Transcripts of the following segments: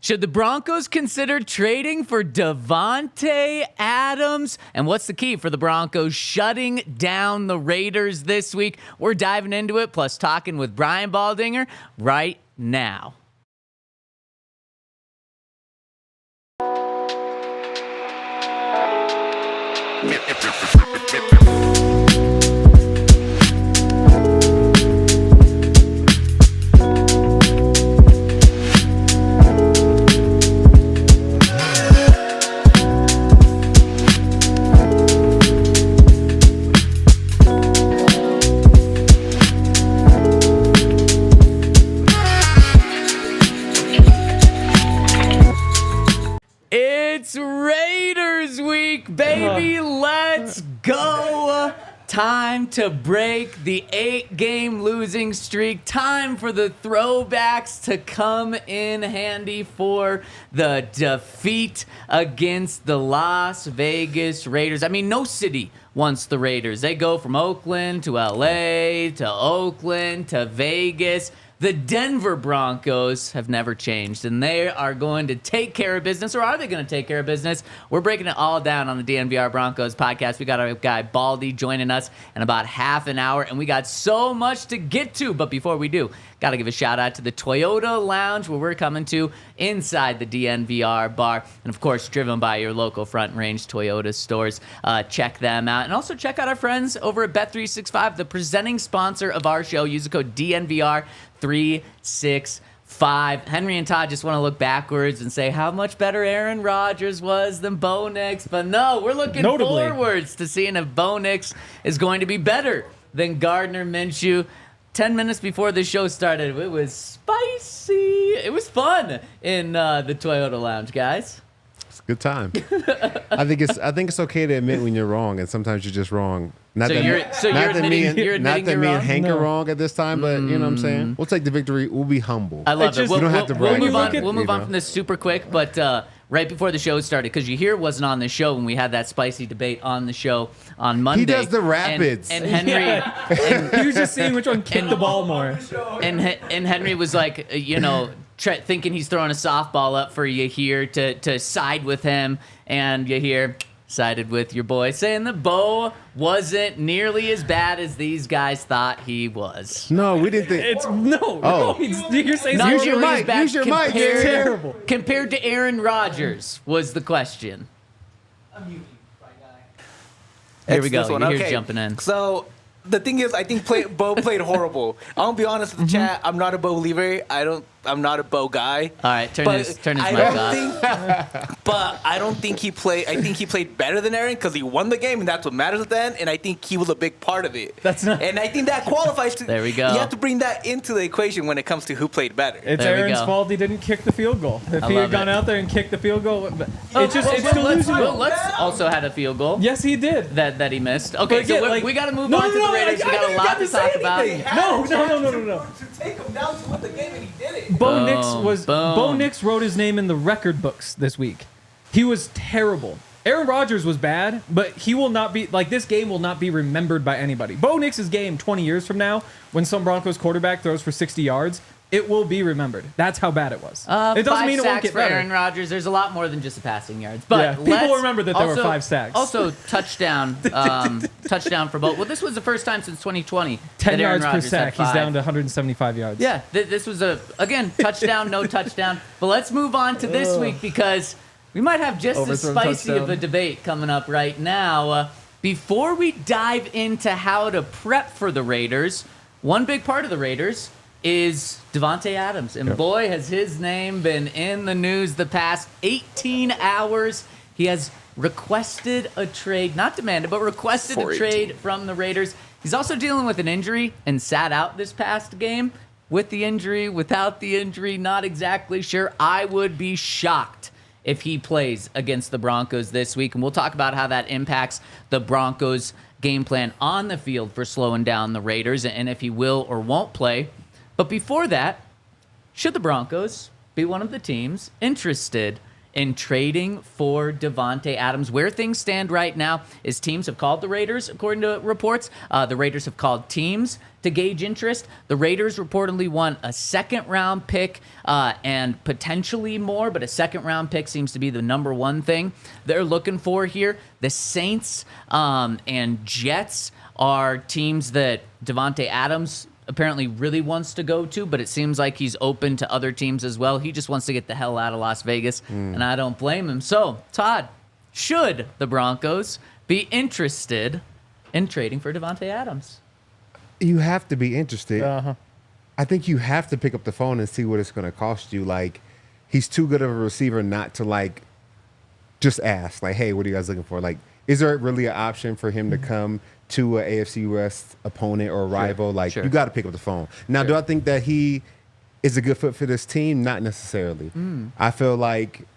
Should the Broncos consider trading for Davante Adams? And what's the key for the Broncos shutting down the Raiders this week? We're diving into it, plus talking with Brian Baldinger right now. It's Raiders week, baby. Let's go. Time to break the 8-game losing streak. Time for the throwbacks to come in handy for the defeat against the Las Vegas Raiders. I mean, no city wants the Raiders. They go from Oakland to LA to Oakland to Vegas. The Denver Broncos have never changed, and they are going to take care of business, or are they going to take care of business? We're breaking it all down on the DNVR Broncos podcast. We got our guy Baldy joining us in about half an hour, and we got so much to get to. But before we do, got to give a shout out to the Toyota Lounge, where we're coming to inside the DNVR Bar, and of course, driven by your local Front Range Toyota stores. Check them out, and also check out our friends over at Bet365, the presenting sponsor of our show. Use the code DNVR365. Henry and Todd just want to look backwards and say how much better Aaron Rodgers was than Bo Nix, but no, we're looking forwards to seeing if Bo Nix is going to be better than Gardner Minshew. 10 minutes before the show started, it was spicy. It was fun in the Toyota Lounge, guys. It's a good time. I think it's okay to admit when you're wrong, and sometimes you're just wrong. Not that me and Hank are wrong at this time, but you know what I'm saying? We'll take the victory. We'll be humble. I love it. We don't have to brag. We'll move on from this super quick, but right before the show started, because Yahir wasn't on the show when we had that spicy debate on the show on Monday. He does the rapids. And Henry... he was just seeing which one kicked the ball more. And Henry was like, thinking he's throwing a softball up for Yahir to side with him, and Yahir sided with your boy, saying that Bo wasn't nearly as bad as these guys thought he was. No, we didn't think. You're saying Not use your nearly as mic. bad Use your mic. It's terrible. Compared to Aaron Rodgers was the question. I'm guy. Here we go. This one. Yahir's Okay. jumping in. So the thing is, I think Bo played horrible. I'll be honest with the chat. I'm not a Bo believer. I'm not a Bo guy. All right, turn his mic off. But I don't think he played. I think he played better than Aaron because he won the game, and that's what matters at the end. And I think he was a big part of it. And I think that qualifies to. There we go. You have to bring that into the equation when it comes to who played better. It's There we Aaron's go. fault he didn't kick the field goal. If he had gone out there and kicked the field goal, it's delusional. Let's also had a field goal. Yes, he did. That he missed. Okay, But again, we got to move on to the Raiders. We got a lot to talk about. No. To take him down to win the game, and he did it. Bo Nix wrote his name in the record books this week. He was terrible. Aaron Rodgers was bad, but he will not be this game will not be remembered by anybody. Bo Nix's game 20 years from now, when some Broncos quarterback throws for 60 yards, it will be remembered. That's how bad it was. It doesn't mean it won't get for better. Aaron Rodgers. There's a lot more than just the passing yards. But Yeah, people will remember that there were 5 sacks. Also, touchdown for both. Well, this was the first time since 2020 10 that Aaron yards per Rodgers sack. had 5. He's down to 175 yards. Yeah, this was again touchdown, no touchdown. But let's move on to this week because we might have just as Overthrown spicy touchdown. of a debate coming up right now. Before we dive into how to prep for the Raiders, one big part of the Raiders is Davante Adams. And boy, has his name been in the news the past 18 hours. He has requested a trade, not demanded, but requested a trade from the Raiders. He's also dealing with an injury and sat out this past game. With the injury, without the injury, not exactly sure. I would be shocked if he plays against the Broncos this week. And we'll talk about how that impacts the Broncos' game plan on the field for slowing down the Raiders and if he will or won't play. But before that, should the Broncos be one of the teams interested in trading for Davante Adams. Where things stand right now is teams have called the Raiders, according to reports. The Raiders have called teams to gauge interest. The Raiders reportedly want a second-round pick and potentially more, but a second-round pick seems to be the number one thing they're looking for here. The Saints and Jets are teams that Davante Adams apparently really wants to go to, but it seems like he's open to other teams as well. He just wants to get the hell out of Las Vegas, and I don't blame him. So, Todd, should the Broncos be interested in trading for Davante Adams? You have to be interested. Uh-huh. I think you have to pick up the phone and see what it's going to cost you. Like, he's too good of a receiver not to, like, just ask, like, hey, what are you guys looking for? Like, is there really an option for him to come to an AFC West opponent or rival? Like, you got to pick up the phone. Now, do I think that he is a good fit for this team? Not necessarily. I feel like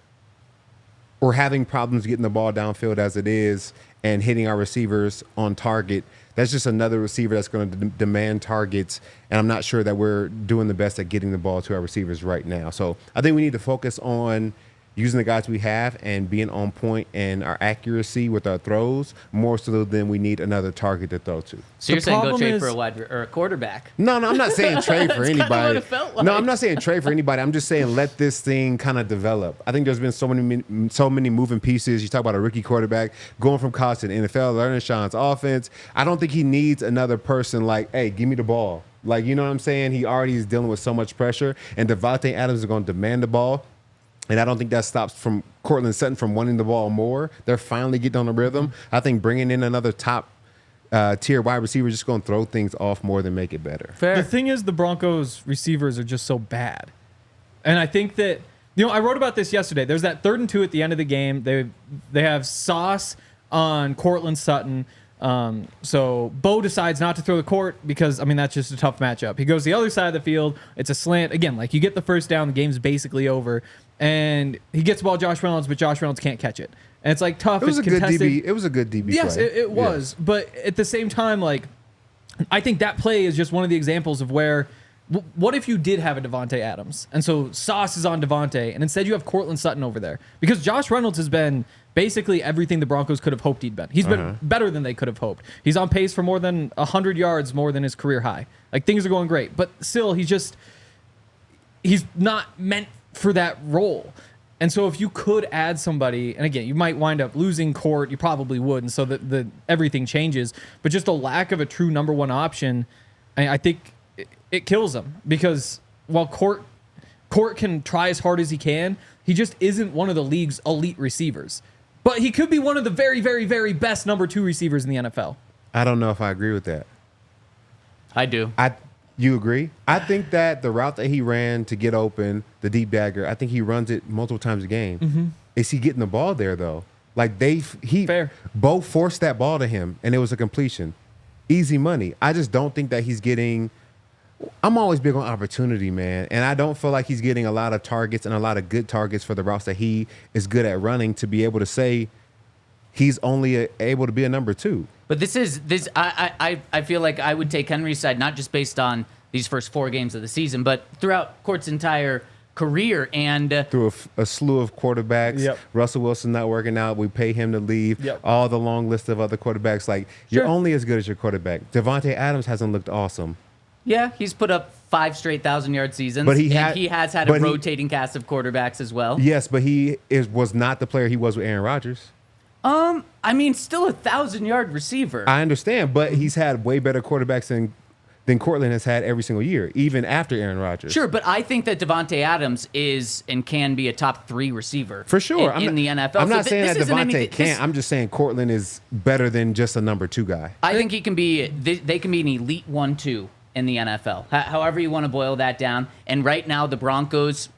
we're having problems getting the ball downfield as it is and hitting our receivers on target. That's just another receiver that's going to demand targets, and I'm not sure that we're doing the best at getting the ball to our receivers right now. So I think we need to focus on using the guys we have and being on point and our accuracy with our throws more so than we need another target to throw to. So you're saying go trade for a quarterback? No, I'm not saying trade for anybody. Kind of what it felt like. No, I'm not saying trade for anybody. I'm just saying let this thing kind of develop. I think there's been so many moving pieces. You talk about a rookie quarterback going from college to the NFL, learning Sean's offense. I don't think he needs another person like, hey, give me the ball. Like, you know what I'm saying? He already is dealing with so much pressure, and Davante Adams is going to demand the ball. And I don't think that stops from Courtland Sutton from wanting the ball more. They're finally getting on the rhythm. I think bringing in another top tier wide receiver is just going to throw things off more than make it better. Fair. The thing is, the Broncos receivers are just so bad. And I think that, I wrote about this yesterday. There's that 3rd and 2 at the end of the game. They have Sauce on Courtland Sutton. So Bo decides not to throw the court because, that's just a tough matchup. He goes the other side of the field. It's a slant. Again, like you get the first down, the game's basically over. And he gets the ball to Josh Reynolds, but Josh Reynolds can't catch it. And it's like tough. It was it's a contested. good DB. It was a good DB yes, play. It was. Yeah. But at the same time, like, I think that play is just one of the examples of where, what if you did have a Davante Adams? And so Sauce is on Devante, and instead you have Courtland Sutton over there. Because Josh Reynolds has been basically everything the Broncos could have hoped he'd been. He's been better than they could have hoped. He's on pace for more than 100 yards more than his career high. Like, things are going great. But still, he's not meant for that role. And so if you could add somebody, and again, you might wind up losing Court, you probably would, and so the everything changes. But just a lack of a true number one option, I think it kills them. Because while Court can try as hard as he can, he just isn't one of the league's elite receivers. But he could be one of the very, very, very best number 2 receivers in the NFL. I don't know if I agree with that. I do. You agree? I think that the route that he ran to get open, the deep dagger, I think he runs it multiple times a game. Is he getting the ball there, though? Like, Fair. Bo forced that ball to him, and it was a completion. Easy money. I just don't think that he's getting – I'm always big on opportunity, man, and I don't feel like he's getting a lot of targets and a lot of good targets for the routes that he is good at running to be able to say he's only able to be a number 2. But I feel like I would take Henry's side, not just based on these first 4 games of the season, but throughout Court's entire career. And through a slew of quarterbacks, Russell Wilson not working out, we pay him to leave, all the long list of other quarterbacks. Like, you're only as good as your quarterbacck. Davante Adams hasn't looked awesome. Yeah, he's put up 5 straight 1,000-yard seasons. But he has had a rotating cast of quarterbacks as well. Yes, but he was not the player he was with Aaron Rodgers. Still a 1,000-yard receiver. I understand, but he's had way better quarterbacks than Courtland has had every single year, even after Aaron Rodgers. Sure, but I think that Davante Adams is and can be a top 3 receiver for sure in the NFL. I'm not saying that Devante can't. I'm just saying Courtland is better than just a number 2 guy. I think he can be. They can be an elite 1-2 in the NFL. However you want to boil that down. And right now, the Broncos.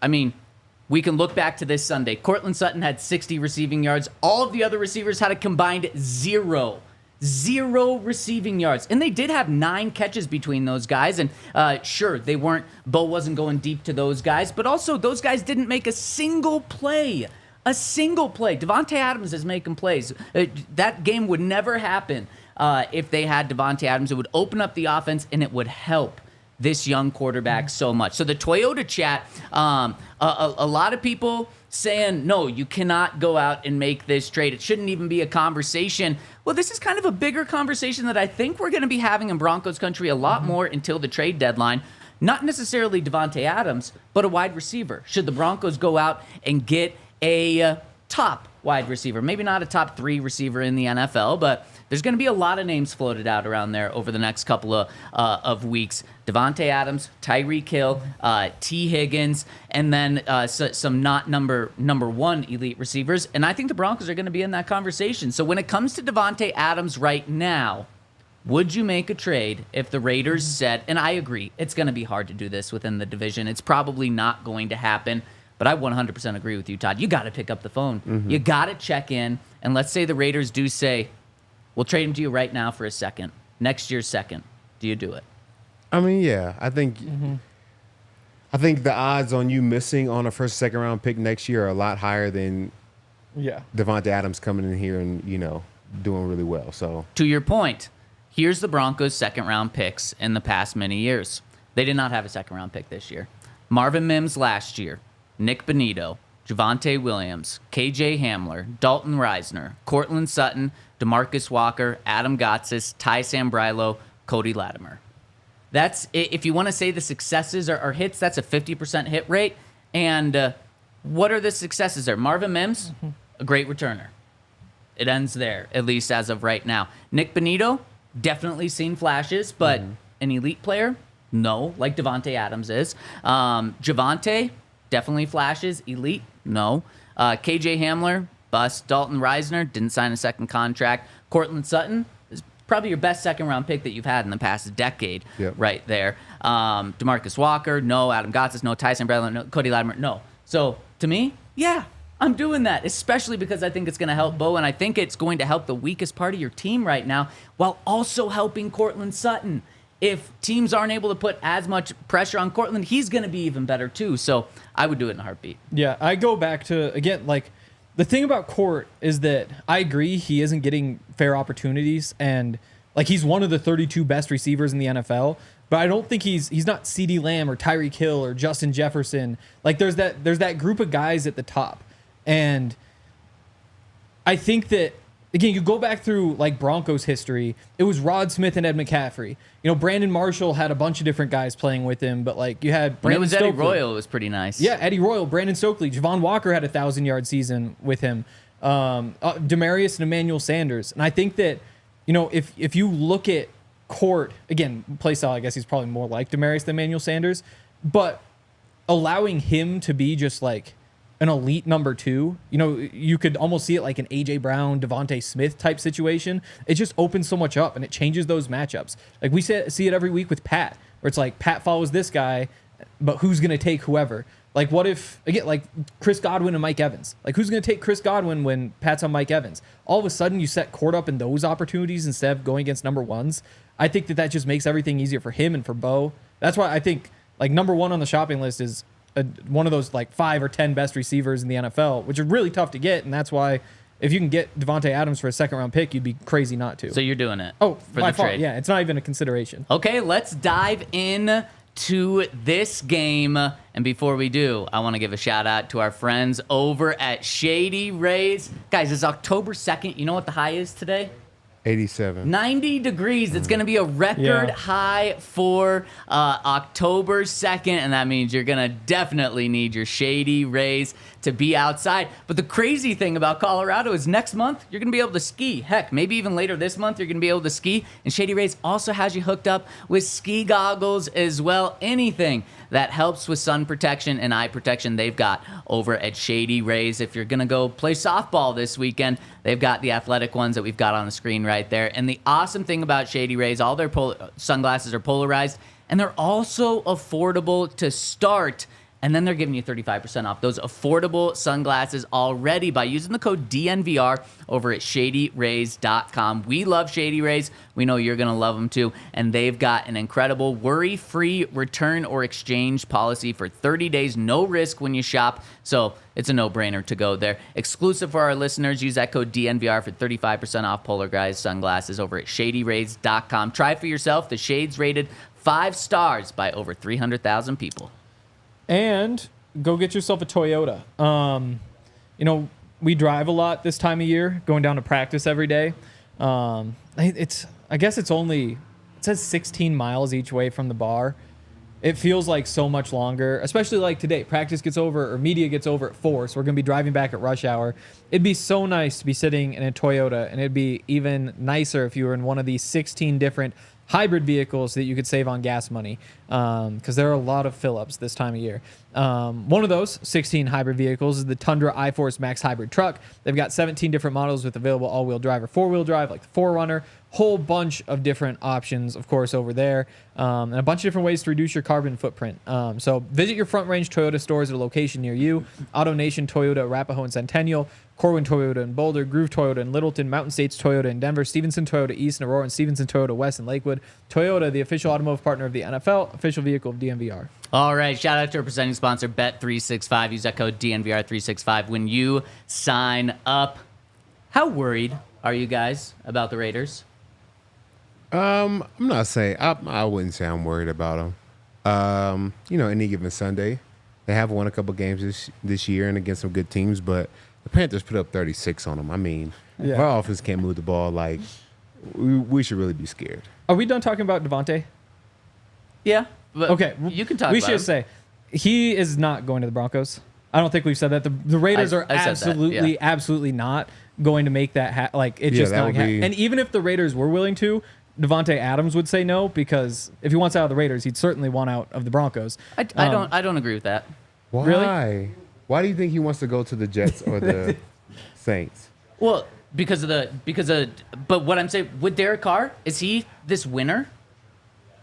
We can look back to this Sunday. Courtland Sutton had 60 receiving yards. All of the other receivers had a combined 0 receiving yards. And they did have 9 catches between those guys. And sure, Bo wasn't going deep to those guys, but also those guys didn't make a single play. Davante Adams is making plays. That game would never happen if they had Davante Adams. It would open up the offense and it would help this young quarterback so much. So the Toyota chat, a lot of people saying, no, you cannot go out and make this trade. It shouldn't even be a conversation. Well, this is kind of a bigger conversation that I think we're going to be having in Broncos country a lot more until the trade deadline. Not necessarily Davante Adams, but a wide receiver. Should the Broncos go out and get a top wide receiver? Maybe not a top 3 receiver in the NFL, but there's going to be a lot of names floated out around there over the next couple of weeks. Davante Adams, Tyreek Hill, T. Higgins, and then some not number 1 elite receivers. And I think the Broncos are going to be in that conversation. So when it comes to Davante Adams right now, would you make a trade if the Raiders said, and I agree, it's going to be hard to do this within the division. It's probably not going to happen. But I 100% agree with you, Todd. You got to pick up the phone. You got to check in. And let's say the Raiders do say, we'll trade him to you right now for a second. Next year's second. Do you do it? I mean, yeah. I think the odds on you missing on a first, second round pick next year are a lot higher than Davante Adams coming in here and, doing really well. So to your point, here's the Broncos' second round picks in the past many years. They did not have a second round pick this year. Marvin Mims last year. Nick Bonito, Javonte Williams, KJ Hamler, Dalton Reisner, Cortland Sutton, DeMarcus Walker, Adam Gotsis, Ty Sambrailo, Cody Latimer. That's, if you want to say the successes are hits, that's a 50% hit rate. And what are the successes there? Marvin Mims, a great returner. It ends there, at least as of right now. Nick Bonito, definitely seen flashes, but an elite player? No, like Davante Adams is. Javonte, definitely flashes. Elite? No. KJ Hamler, bust. Dalton Reisner, didn't sign a second contract. Cortland Sutton is probably your best second-round pick that you've had in the past decade right there. DeMarcus Walker, no. Adam Gotsis, no. Tyson Bradley, no. Cody Latimer, no. So, to me, yeah, I'm doing that, especially because I think it's going to help Bo, and I think it's going to help the weakest part of your team right now while also helping Cortland Sutton. If teams aren't able to put as much pressure on Cortland, he's going to be even better too. So I would do it in a heartbeat. Yeah, I go back to, again, like, the thing about Court is that I agree he isn't getting fair opportunities, and like he's one of the 32 best receivers in the NFL, but I don't think he's not CeeDee Lamb or Tyreek Hill or Justin Jefferson. Like there's that group of guys at the top. And I think that, again, you go back through like Broncos history, it was Rod Smith and Ed McCaffrey. Brandon Marshall had a bunch of different guys playing with him, but like you had Brandon When it was Stokely. Eddie Royal, it was pretty nice. Yeah, Eddie Royal, Brandon Stokely, Javon Walker had a 1,000-yard season with him. Demarius and Emmanuel Sanders. And I think that, if you look at Court, again, play style, I guess he's probably more like Demarius than Emmanuel Sanders, but allowing him to be just like an elite number 2, you could almost see it like an A.J. Brown, Devontae Smith type situation. It just opens so much up, and it changes those matchups. Like we see it every week with Pat, where it's like Pat follows this guy, but who's going to take whoever? Like what if, again, like Chris Godwin and Mike Evans? Like who's going to take Chris Godwin when Pat's on Mike Evans? All of a sudden you set Court up in those opportunities instead of going against number 1s. I think that just makes everything easier for him and for Bo. That's why I think like number 1 on the shopping list is one of those like 5 or 10 best receivers in the NFL, which are really tough to get, and that's why if you can get Davante Adams for a second-round pick, you'd be crazy not to. So you're doing it? Oh, for by the far, trade. yeah. It's not even a consideration. Okay, let's dive in to this game, and before we do, I want to give a shout-out to our friends over at Shady Rays. Guys, it's October 2nd. You know what the high is today? 87. 90 degrees. It's going to be a record high for October 2nd, and that means you're going to definitely need your Shady Rays to be outside. But the crazy thing about Colorado is next month, you're going to be able to ski. Heck, maybe even later this month, you're going to be able to ski. And Shady Rays also has you hooked up with ski goggles as well. Anything that helps with sun protection and eye protection, they've got over at Shady Rays. If you're going to go play softball this weekend, they've got the athletic ones that we've got on the screen right there. And the awesome thing about Shady Rays, all their sunglasses are polarized, and they're also affordable to start. And then they're giving you 35% off those affordable sunglasses already by using the code DNVR over at ShadyRays.com. We love Shady Rays. We know you're going to love them too. And they've got an incredible worry-free return or exchange policy for 30 days, no risk when you shop. So it's a no-brainer to go there. Exclusive for our listeners, use that code DNVR for 35% off Polar Guys sunglasses over at ShadyRays.com. Try for yourself the shades rated 5 stars by over 300,000 people. And go get yourself a Toyota. We drive a lot this time of year, going down to practice every day. I guess it says 16 miles each way from the bar. It feels like so much longer, especially like today. Practice gets over, or media gets over at 4, so we're going to be driving back at rush hour. It'd be so nice to be sitting in a Toyota, and it'd be even nicer if you were in one of these 16 different hybrid vehicles that you could save on gas money, because there are a lot of fill-ups this time of year. One of those 16 hybrid vehicles is the Tundra iForce Max hybrid truck. They've got 17 different models with available all-wheel drive or four-wheel drive, like the 4Runner. Whole bunch of different options, of course, over there, and a bunch of different ways to reduce your carbon footprint. So visit your Front Range Toyota stores at a location near you. AutoNation Toyota, Arapahoe and Centennial, Corwin Toyota in Boulder, Groove Toyota in Littleton, Mountain States Toyota in Denver, Stevenson Toyota East in Aurora, and Stevenson Toyota West in Lakewood. Toyota, the official automotive partner of the NFL, official vehicle of DNVR. All right, shout out to our presenting sponsor, Bet365. Use that code DNVR365 when you sign up. How worried are you guys about the Raiders? I'm not saying I wouldn't say I'm worried about them. Any given Sunday, they have won a couple games this year and against some good teams, but the Panthers put up 36 on them. I mean, if our offense can't move the ball, like we should really be scared. Are we done talking about Devante? Yeah. But okay, you can talk. We about should him. say he is not going to the Broncos. I don't think we've said that. The Raiders are absolutely not going to make that. It's just not. And even if the Raiders were willing to, Davante Adams would say no, because if he wants out of the Raiders, he'd certainly want out of the Broncos. I don't agree with that. Why? Really? Why do you think he wants to go to the Jets or the Saints? Well, but what I'm saying with Derek Carr, is he this winner?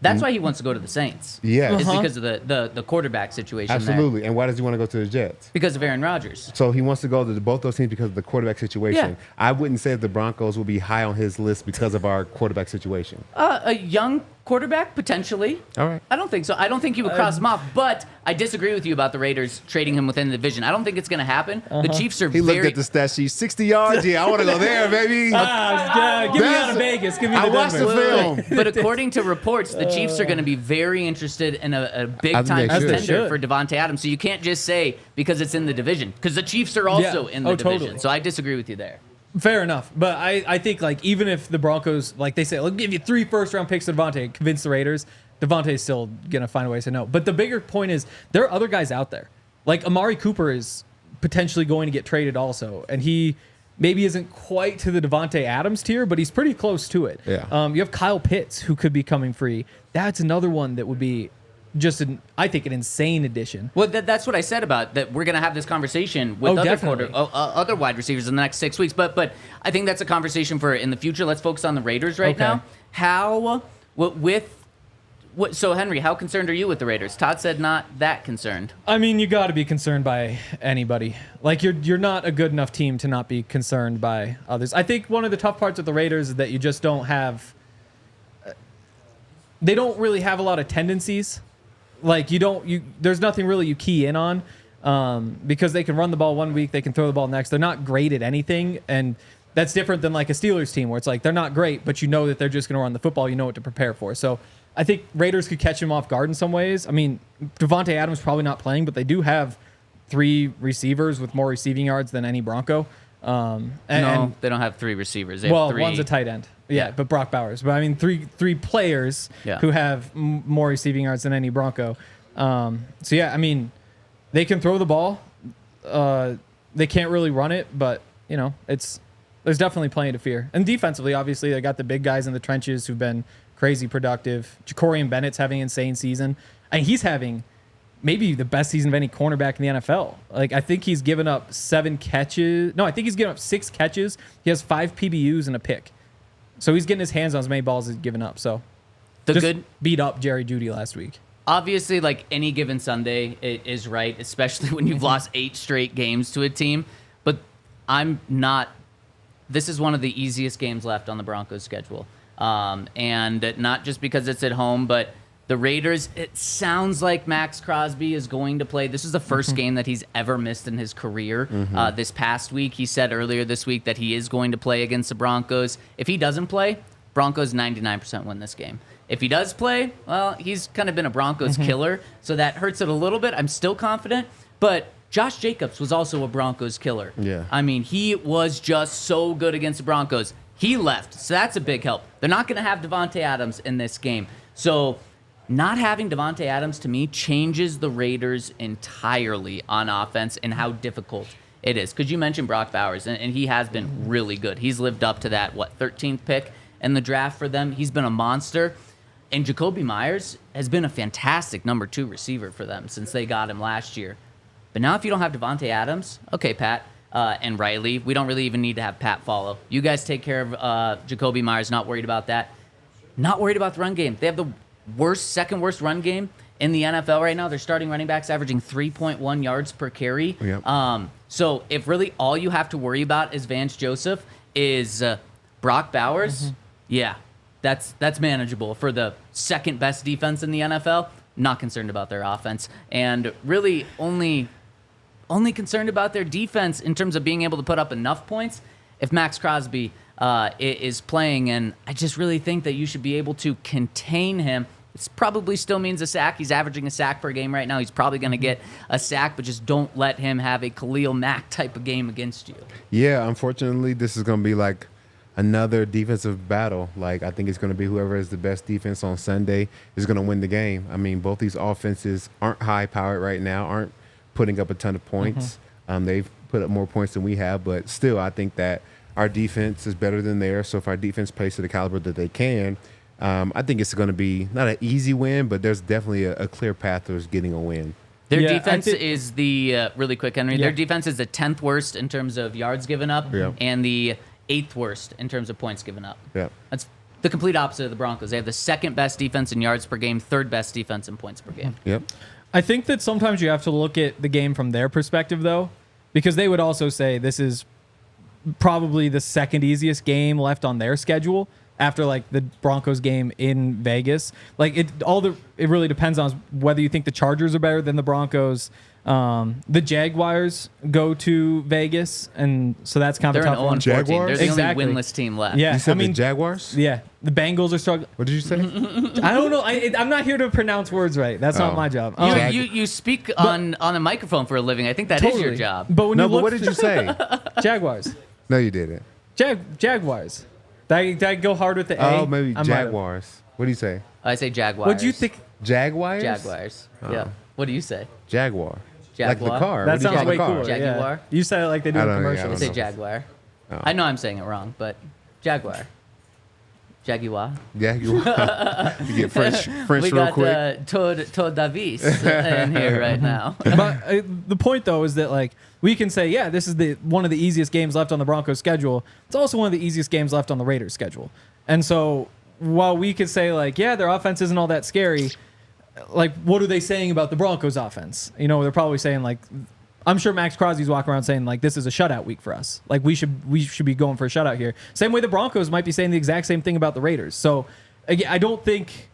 That's why he wants to go to the Saints. Yeah. It's because of the quarterback situation. Absolutely. There. And why does he want to go to the Jets? Because of Aaron Rodgers. So he wants to go to both those teams because of the quarterback situation. Yeah. I wouldn't say that the Broncos will be high on his list because of our quarterback situation. A young quarterback, potentially. All right. I don't think so. I don't think he would cross him off, but I disagree with you about the Raiders trading him within the division. I don't think it's going to happen. The Chiefs are He looked at the stat sheet, 60 yards. Yeah, I want to go there, baby. Give me out of Vegas. Give me to Denver. I watched the film. But according to reports, the Chiefs are going to be very interested in a big-time contender for Davante Adams. So you can't just say because it's in the division, because the Chiefs are also in the division. Totally. So I disagree with you there. Fair enough. But I think, even if the Broncos, they say, we'll give you 3 first-round picks to Devante, convince the Raiders, Davante's still going to find a way to say no. But the bigger point is there are other guys out there. Like Amari Cooper is potentially going to get traded also. And he maybe isn't quite to the Davante Adams tier, but he's pretty close to it. Yeah. You have Kyle Pitts, who could be coming free. That's another one that would be just, I think, an insane addition. Well, that's what I said about that. We're going to have this conversation with other wide receivers in the next 6 weeks. But I think that's a conversation for in the future. Let's focus on the Raiders now. So Henry, how concerned are you with the Raiders? Todd said not that concerned. I mean, you got to be concerned by anybody. You're not a good enough team to not be concerned by others. I think one of the tough parts of the Raiders is that you just don't have. They don't really have a lot of tendencies. There's nothing really you key in on, because they can run the ball one week, they can throw the ball next. They're not great at anything, and that's different than a Steelers team where it's they're not great, but you know that they're just going to run the football. You know what to prepare for. So I think Raiders could catch him off guard in some ways. I mean, Davante Adams probably not playing, but they do have 3 receivers with more receiving yards than any Bronco. No, they don't have 3 receivers. They have 3. One's a tight end. Yeah, but Brock Bowers. But I mean, three players who have more receiving yards than any Bronco. I mean, they can throw the ball. They can't really run it, but there's definitely plenty to fear. And defensively, obviously, they got the big guys in the trenches who've been crazy productive. Jacorian Bennett's having an insane season, and he's having maybe the best season of any cornerback in the NFL. I think he's given up 7 catches. No, I think he's given up 6 catches. He has 5 PBUs and a pick. So he's getting his hands on as many balls as he's given up. So beat up Jerry Jeudy last week. Obviously, any given Sunday, it is right, especially when you've lost 8 straight games to a team. But I'm not. This is one of the easiest games left on the Broncos schedule. And not just because it's at home, but the Raiders, it sounds like Max Crosby is going to play. This is the first game that he's ever missed in his career. This past week, he said earlier this week that he is going to play against the Broncos. If he doesn't play, Broncos 99% win this game. If he does play, well, he's kind of been a Broncos killer, so that hurts it a little bit. I'm still confident, but Josh Jacobs was also a Broncos killer. Yeah. I mean, he was just so good against the Broncos. He left, so that's a big help. They're not going to have Davante Adams in this game. So not having Davante Adams, to me, changes the Raiders entirely on offense and how difficult it is. Because you mentioned Brock Bowers, and he has been really good. He's lived up to that, 13th pick in the draft for them. He's been a monster. And Jacoby Myers has been a fantastic number 2 receiver for them since they got him last year. But now if you don't have Davante Adams, okay, Pat and Riley, we don't really even need to have Pat follow. You guys take care of Jacoby Myers, not worried about that. Not worried about the run game. They have the second worst run game in the NFL right now. They're starting running backs averaging 3.1 yards per carry. Yep. So if really all you have to worry about is Vance Joseph is Brock Bowers, yeah, that's manageable for the second best defense in the NFL. Not concerned about their offense, and really only concerned about their defense in terms of being able to put up enough points if Max Crosby is playing. And I just really think that you should be able to contain him. This probably still means a sack. He's averaging a sack per game right now. He's probably going to get a sack, but just don't let him have a Khalil Mack type of game against you. Yeah, unfortunately, this is going to be like another defensive battle. Like, I think it's going to be whoever has the best defense on Sunday is going to win the game. I mean, both these offenses aren't high-powered right now, aren't putting up a ton of points. They've put up more points than we have, but still, I think that our defense is better than theirs. So if our defense plays to the caliber that they can, I think it's going to be not an easy win, but there's definitely a clear path towards getting a win. Their defense is the, really quick, Henry, their defense is the 10th worst in terms of yards given up and the 8th worst in terms of points given up. Yeah. That's the complete opposite of the Broncos. They have the second best defense in yards per game, third best defense in points per game. Yep. I think that sometimes you have to look at the game from their perspective, though, because they would also say this is probably the second easiest game left on their schedule after like the Broncos game in Vegas. Like it really depends on whether you think the Chargers are better than the Broncos. The Jaguars go to Vegas, and so that's kind of a tough one. Jaguars? They're the only winless team left. Yeah, You said the Jaguars? Yeah, the Bengals are struggling. What did you say? I don't know. I'm not here to pronounce words right. That's not my job. You speak on a microphone for a living. I think that is your job. But when No, you but look what did you say? Jaguars. No, you didn't. Jaguars. Did I go hard with the A? Oh, maybe I might have. Jaguars. What do you say? I say Jaguars. What do you think? Jaguars? Jaguars. Yeah. What do you say? Jaguar. Jaguar. Like the car. That What do you sounds call way the car? cooler. Jaguar? Yeah. You said it like they do I in don't know, yeah, I I commercials. don't say know. Jaguar. Oh. I know I'm saying it wrong, but Jaguar. Jaguar. Yeah, you get French We real got quick. Todd Davis in here right now. But the point though is that like we can say, yeah, this is one of the easiest games left on the Broncos schedule. It's also one of the easiest games left on the Raiders schedule. And so while we could say like, yeah, their offense isn't all that scary, like what are they saying about the Broncos offense? You know, they're probably saying like, I'm sure Max Crosby's walking around saying like, this is a shutout week for us. Like we should be going for a shutout here. Same way the Broncos might be saying the exact same thing about the Raiders. So again, I don't think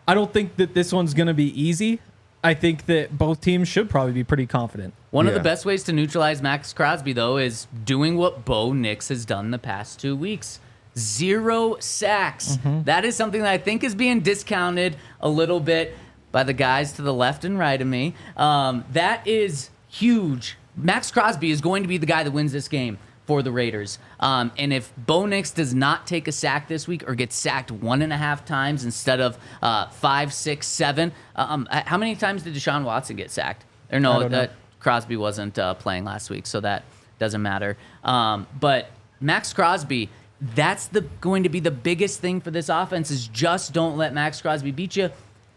that this one's going to be easy. I think that both teams should probably be pretty confident. One of the best ways to neutralize Max Crosby, though, is doing what Bo Nix has done the past 2 weeks. 0 sacks. That is something that I think is being discounted a little bit by the guys to the left and right of me. That is huge. Max Crosby is going to be the guy that wins this game for the Raiders. And if Bo Nix does not take a sack this week or gets sacked 1.5 times instead of 5, 6, 7, how many times did Deshaun Watson get sacked? Or no, Crosby wasn't playing last week, so that doesn't matter. But Max Crosby, that's going to be the biggest thing for this offense is just don't let Max Crosby beat you.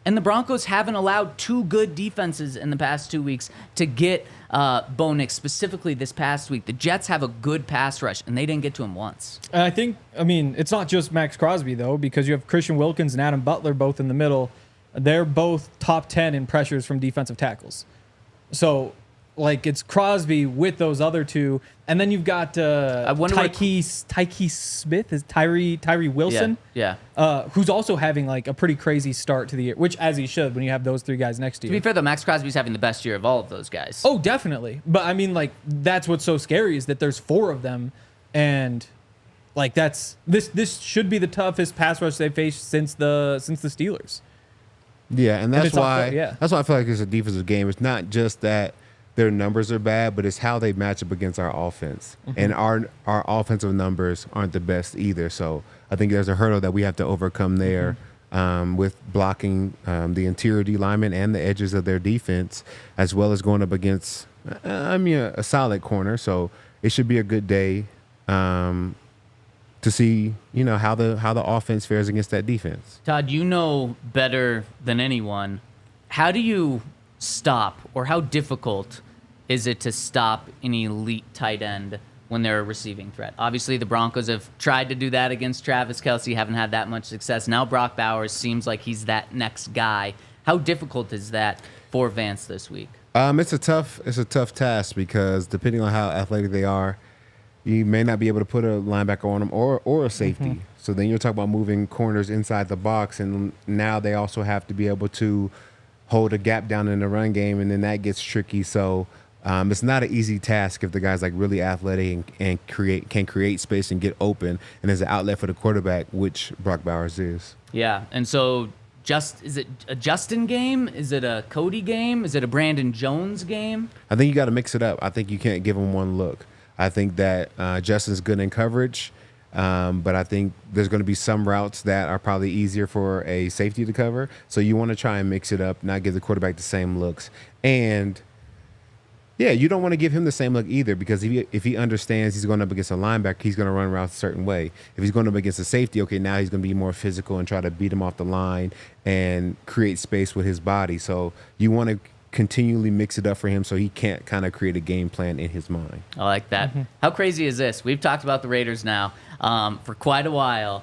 And the Broncos haven't allowed 2 good defenses in the past 2 weeks to get Bo Nix, specifically this past week. The Jets have a good pass rush, and they didn't get to him once. I mean, it's not just Max Crosby, though, because you have Christian Wilkins and Adam Butler both in the middle. They're both top 10 in pressures from defensive tackles. So, like, it's Crosby with those other two. And then you've got Tyree Smith, is Tyree Wilson. Yeah. Who's also having, like, a pretty crazy start to the year, which, as he should, when you have those 3 guys next to you. To be fair, though, Max Crosby's having the best year of all of those guys. Oh, definitely. But, I mean, like, that's what's so scary is that there's 4 of them, and Like this should be the toughest pass rush they've faced since the Steelers. Yeah, and that's why I feel like it's a defensive game. It's not just that their numbers are bad, but it's how they match up against our offense. And our offensive numbers aren't the best either. So I think there's a hurdle that we have to overcome there with blocking the interior D linemen and the edges of their defense, as well as going up against, a solid corner. So it should be a good day to see, how the offense fares against that defense. Todd, you know better than anyone. How do you stop, or how difficult is it to stop an elite tight end when they're a receiving threat? Obviously, the Broncos have tried to do that against Travis Kelce, haven't had that much success. Now Brock Bowers seems like he's that next guy. How difficult is that for Vance this week? It's a tough task because depending on how athletic they are, you may not be able to put a linebacker on them or a safety. So then you're talking about moving corners inside the box, and now they also have to be able to hold a gap down in the run game, and then that gets tricky. So it's not an easy task if the guy's like really athletic and can create space and get open, and there's an outlet for the quarterback, which Brock Bowers is. Yeah, and so is it a Justin game? Is it a Cody game? Is it a Brandon Jones game? I think you got to mix it up. I think you can't give him one look. I think that Justin's good in coverage, but I think there's going to be some routes that are probably easier for a safety to cover. So you want to try and mix it up, not give the quarterback the same looks. And, yeah, you don't want to give him the same look either, because if he understands he's going up against a linebacker, he's going to run routes a certain way. If he's going up against a safety, okay, now he's going to be more physical and try to beat him off the line and create space with his body. So you want to continually mix it up for him so he can't kind of create a game plan in his mind. I like that. How crazy is this? We've talked about the Raiders now for quite a while,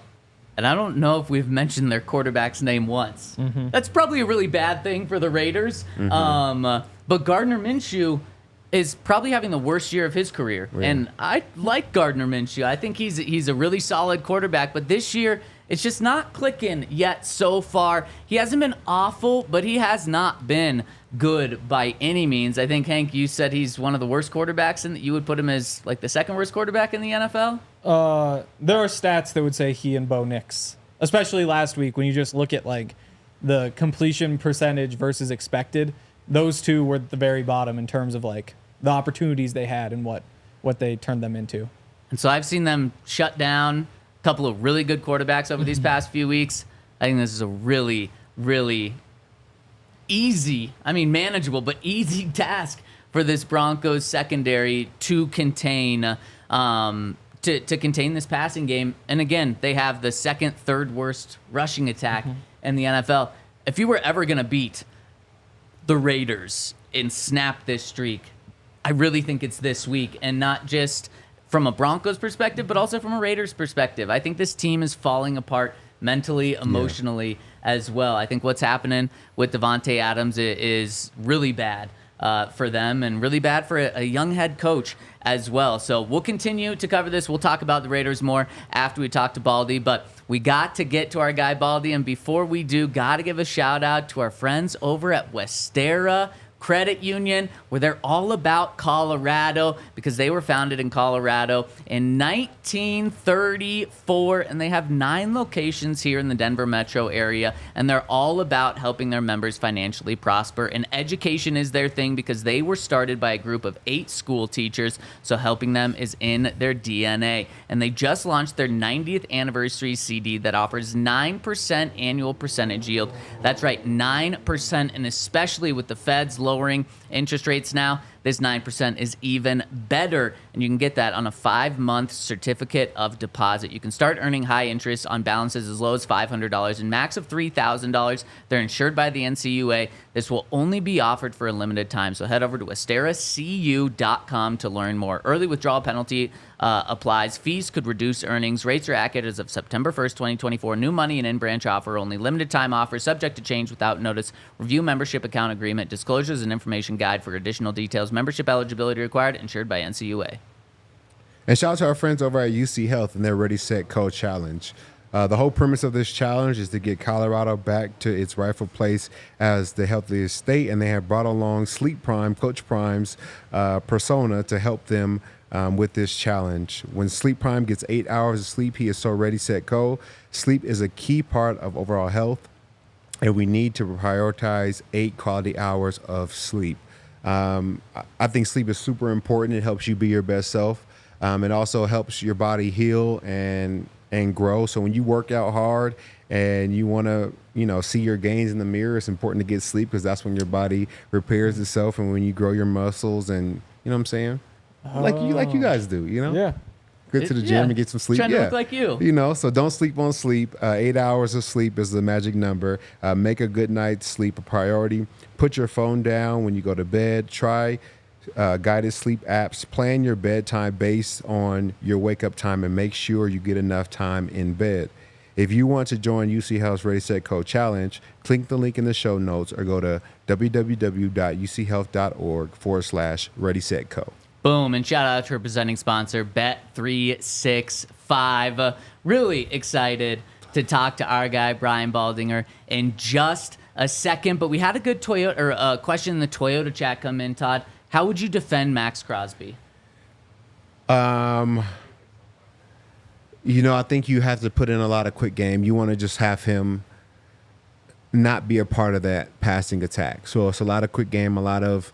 and I don't know if we've mentioned their quarterback's name once. That's probably a really bad thing for the Raiders. But Gardner Minshew is probably having the worst year of his career. Yeah. And I like Gardner Minshew. I think he's a really solid quarterback, but this year it's just not clicking yet so far. He hasn't been awful, but he has not been good by any means. I think, Hank, you said he's one of the worst quarterbacks, and that you would put him as like the second worst quarterback in the NFL? There are stats that would say he and Bo Nix, especially last week when you just look at like the completion percentage versus expected. Those two were at the very bottom in terms of like the opportunities they had and what they turned them into. And so I've seen them shut down a couple of really good quarterbacks over these past few weeks. I think this is a really, really easy, manageable, but easy task for this Broncos secondary to contain to contain this passing game. And again, they have the second, third worst rushing attack in the NFL. If you were ever going to beat the Raiders and snap this streak, I really think it's this week, and not just from a Broncos perspective, but also from a Raiders perspective. I think this team is falling apart mentally, emotionally as well. I think what's happening with Davante Adams is really bad for them, and really bad for a young head coach as well. So we'll continue to cover this. We'll talk about the Raiders more after we talk to Baldy, but we got to get to our guy Baldy, and before we do, got to give a shout out to our friends over at Westera Credit Union, where they're all about Colorado, because they were founded in Colorado in 1934, and they have 9 locations here in the Denver metro area, and they're all about helping their members financially prosper. And education is their thing, because they were started by a group of 8 school teachers, so helping them is in their DNA. And they just launched their 90th anniversary CD that offers 9% annual percentage yield. That's right, 9%, and especially with the Feds lowering interest rates now, this 9% is even better, and you can get that on a 5-month certificate of deposit. You can start earning high interest on balances as low as $500 and max of $3,000. They're insured by the NCUA. This will only be offered for a limited time, so head over to WesteraCU.com to learn more. Early withdrawal penalty applies. Fees could reduce earnings. Rates are accurate as of September 1st, 2024. New money and in-branch offer only. Limited time offer subject to change without notice. Review membership account agreement, disclosures, and information guide for additional details. Membership eligibility required. Insured by NCUA. And shout out to our friends over at UC Health and their Ready, Set, Go challenge. The whole premise of this challenge is to get Colorado back to its rightful place as the healthiest state, and they have brought along Sleep Prime, Coach Prime's persona to help them with this challenge. When Sleep Prime gets 8 hours of sleep, he is so ready, set, go. Sleep is a key part of overall health, and we need to prioritize 8 quality hours of sleep. I think sleep is super important. It helps you be your best self. It also helps your body heal and grow. So when you work out hard and you want to, see your gains in the mirror, it's important to get sleep because that's when your body repairs itself and when you grow your muscles and, you know what I'm saying? Like you guys do, Yeah. Go to the gym and get some sleep. Trying to look like you. So don't sleep on sleep. 8 hours of sleep is the magic number. Make a good night's sleep a priority. Put your phone down when you go to bed. Try guided sleep apps. Plan your bedtime based on your wake up time and make sure you get enough time in bed. If you want to join UC Health's Ready, Set, Go challenge, click the link in the show notes or go to www.uchealth.org/Ready, Set, Go. Boom, and shout out to our presenting sponsor, Bet365. Really excited to talk to our guy, Brian Baldinger, in just a second. But we had a good question in the Toyota chat come in, Todd. How would you defend Max Crosby? I think you have to put in a lot of quick game. You want to just have him not be a part of that passing attack. So it's a lot of quick game, a lot of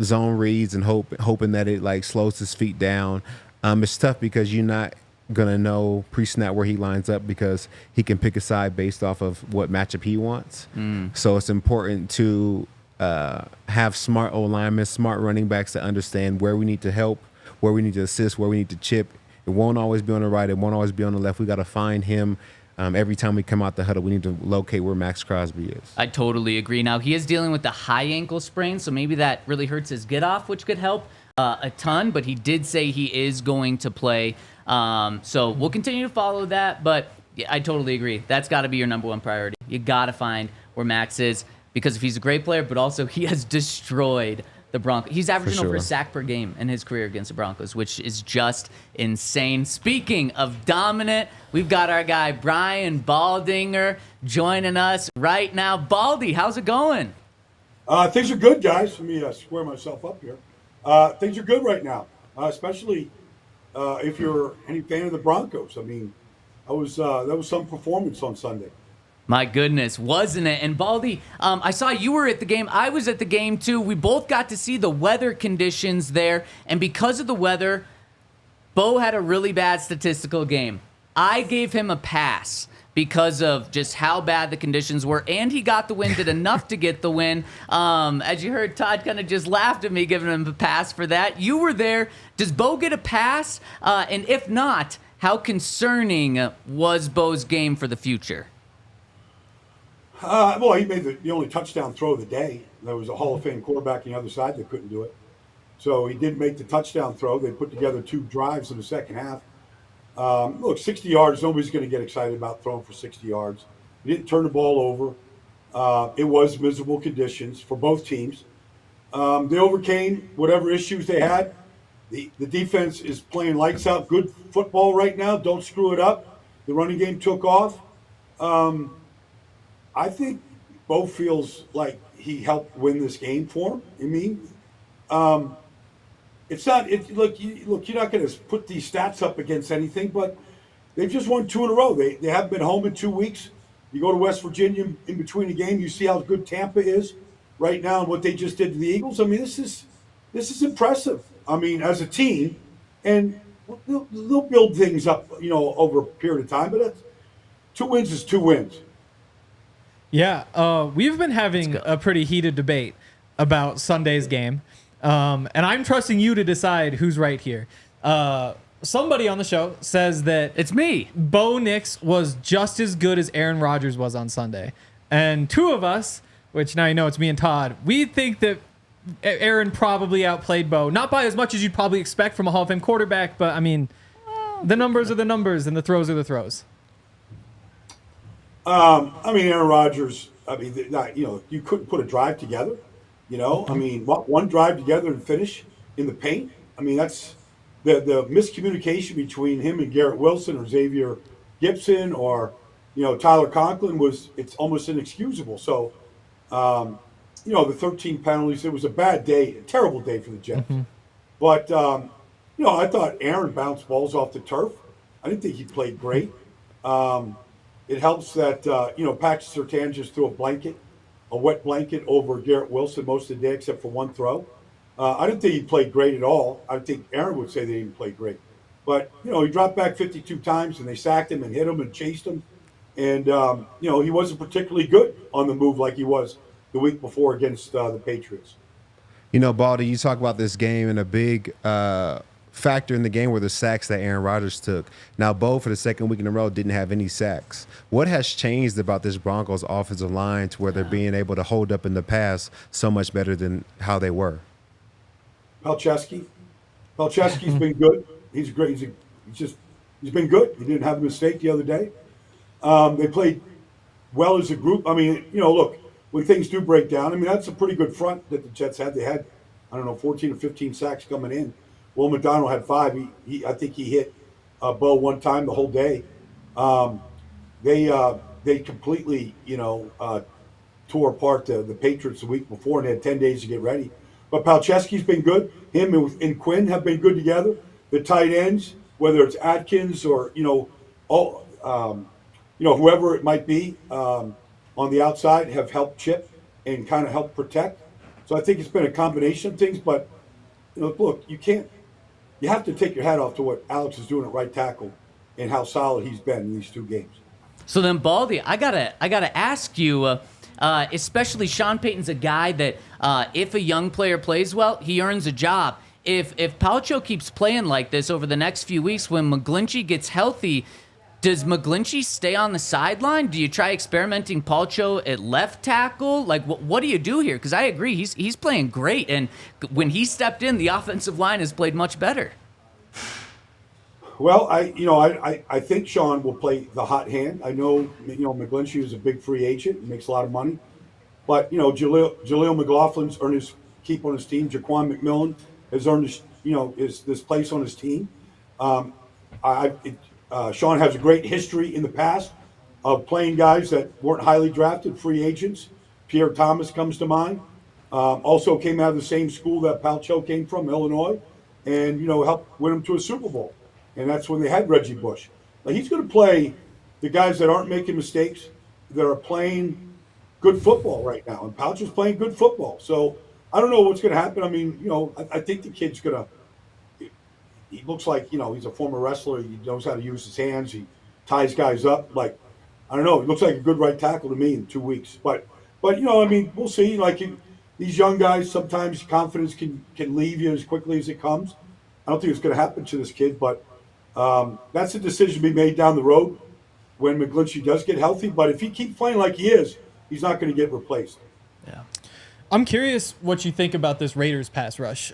zone reads and hoping that it slows his feet down. It's tough because you're not gonna know pre-snap where he lines up because he can pick a side based off of what matchup he wants. So it's important to have smart O-linemen, smart running backs to understand where we need to help, where we need to assist, where we need to chip. It won't always be on the right. It won't always be on the left. We got to find him. Every time we come out the huddle, we need to locate where Max Crosby is. I totally agree. Now, he is dealing with the high ankle sprain, so maybe that really hurts his get-off, which could help a ton, but he did say he is going to play. So we'll continue to follow that, but yeah, I totally agree. That's got to be your number one priority. You got to find where Max is, because if he's a great player, but also he has destroyed the Broncos. He's averaging over a sack per game in his career against the Broncos, which is just insane. Speaking of dominant, we've got our guy Brian Baldinger joining us right now. Baldy, how's it going? Things are good, guys. Let me square myself up here. Things are good right now, especially if you're any fan of the Broncos. I mean, that was some performance on Sunday. My goodness, wasn't it? And Baldy, I saw you were at the game. I was at the game too. We both got to see the weather conditions there. And because of the weather, Bo had a really bad statistical game. I gave him a pass because of just how bad the conditions were. And he got the win, did enough to get the win. As you heard, Todd kind of just laughed at me giving him a pass for that. You were there. Does Bo get a pass? And if not, how concerning was Bo's game for the future? Well, he made the only touchdown throw of the day. There was a Hall of Fame quarterback on the other side that couldn't do it. So he did make the touchdown throw. They put together 2 drives in the second half. Look, 60 yards, nobody's going to get excited about throwing for 60 yards. He didn't turn the ball over. It was miserable conditions for both teams. They overcame whatever issues they had. The defense is playing lights out, good football right now. Don't screw it up. The running game took off. I think Bo feels like he helped win this game for him. I mean, it's not. Look, you're not going to put these stats up against anything, but they've just won 2 in a row. They haven't been home in 2 weeks. You go to West Virginia in between the game, you see how good Tampa is right now and what they just did to the Eagles. I mean, this is impressive. I mean, as a team, and they'll build things up, over a period of time. But that's 2 wins is 2 wins. Yeah, we've been having a pretty heated debate about Sunday's game, and I'm trusting you to decide who's right here. Somebody on the show says that it's me. Bo Nix was just as good as Aaron Rodgers was on Sunday, and 2 of us, which now you know it's me and Todd, we think that Aaron probably outplayed Bo, not by as much as you'd probably expect from a Hall of Fame quarterback, but I mean, the numbers are the numbers and the throws are the throws. Aaron Rodgers, you couldn't put a drive together, I mean, one drive together and finish in the paint. I mean, that's the miscommunication between him and Garrett Wilson or Xavier Gibson or, Tyler Conklin it's almost inexcusable. So, the 13 penalties, it was a bad day, a terrible day for the Jets. Mm-hmm. But, I thought Aaron bounced balls off the turf. I didn't think he played great. It helps that, Patrick Surtain just threw a wet blanket over Garrett Wilson most of the day except for one throw. I didn't think he played great at all. I think Aaron would say they didn't play great. But, he dropped back 52 times, and they sacked him and hit him and chased him. And, he wasn't particularly good on the move like he was the week before against the Patriots. Baldy, you talk about this game, and a big factor in the game were the sacks that Aaron Rodgers took. Now, Bo, for the second week in a row, didn't have any sacks. What has changed about this Broncos offensive line to where they're being able to hold up in the pass so much better than how they were? Palczewski's been good. He's great. He's been good. He didn't have a mistake the other day. They played well as a group. I mean, look, when things do break down, that's a pretty good front that the Jets had. They had, 14 or 15 sacks coming in. Will McDonald had 5. I think he hit Bo one time the whole day. They completely, tore apart the Patriots the week before, and they had 10 days to get ready. But Palczewski's been good. Him and Quinn have been good together. The tight ends, whether it's Atkins or whoever it might be on the outside, have helped chip and kind of helped protect. So I think it's been a combination of things. But look, you have to take your hat off to what Alex is doing at right tackle and how solid he's been in these 2 games. So then, Baldy, I gotta ask you. Especially Sean Payton's a guy that if a young player plays well, he earns a job. If Palcho keeps playing like this over the next few weeks, when McGlinchey gets healthy, does McGlinchey stay on the sideline? Do you try experimenting Palcho at left tackle? Like, what do you do here? Because I agree, he's playing great, and when he stepped in, the offensive line has played much better. Well, I think Sean will play the hot hand. I know, McGlinchey is a big free agent and makes a lot of money. But, Jaleel McLaughlin's earned his keep on his team. Jaquan McMillan has earned this place on his team. Sean has a great history in the past of playing guys that weren't highly drafted, free agents. Pierre Thomas comes to mind. Also came out of the same school that Palcho came from, Illinois, and, helped win him to a Super Bowl. And that's when they had Reggie Bush. Like, he's going to play the guys that aren't making mistakes, that are playing good football right now. And Pouch is playing good football. So I don't know what's going to happen. I think the kid's going to – he looks like, he's a former wrestler. He knows how to use his hands. He ties guys up. Like, I don't know. He looks like a good right tackle to me in 2 weeks. But we'll see. Like, these young guys, sometimes confidence can leave you as quickly as it comes. I don't think it's going to happen to this kid, but – that's a decision to be made down the road when McGlinchey does get healthy. But if he keeps playing like he is, he's not going to get replaced. Yeah, I'm curious what you think about this Raiders pass rush.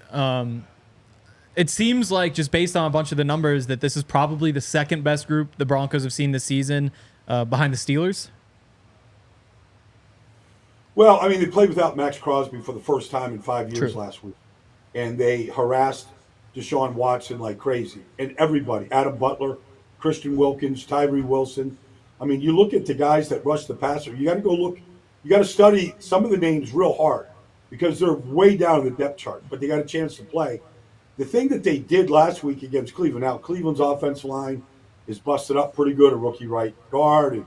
It seems like, just based on a bunch of the numbers, that this is probably the second best group the Broncos have seen this season, behind the Steelers. Well, they played without Max Crosby for the first time in 5 years last week, and they harassed Deshaun Watson like crazy, and everybody, Adam Butler, Christian Wilkins, Tyree Wilson. You look at the guys that rush the passer, you got to go look, you got to study some of the names real hard because they're way down in the depth chart, but they got a chance to play. The thing that they did last week against Cleveland, now Cleveland's offensive line is busted up pretty good, a rookie right guard and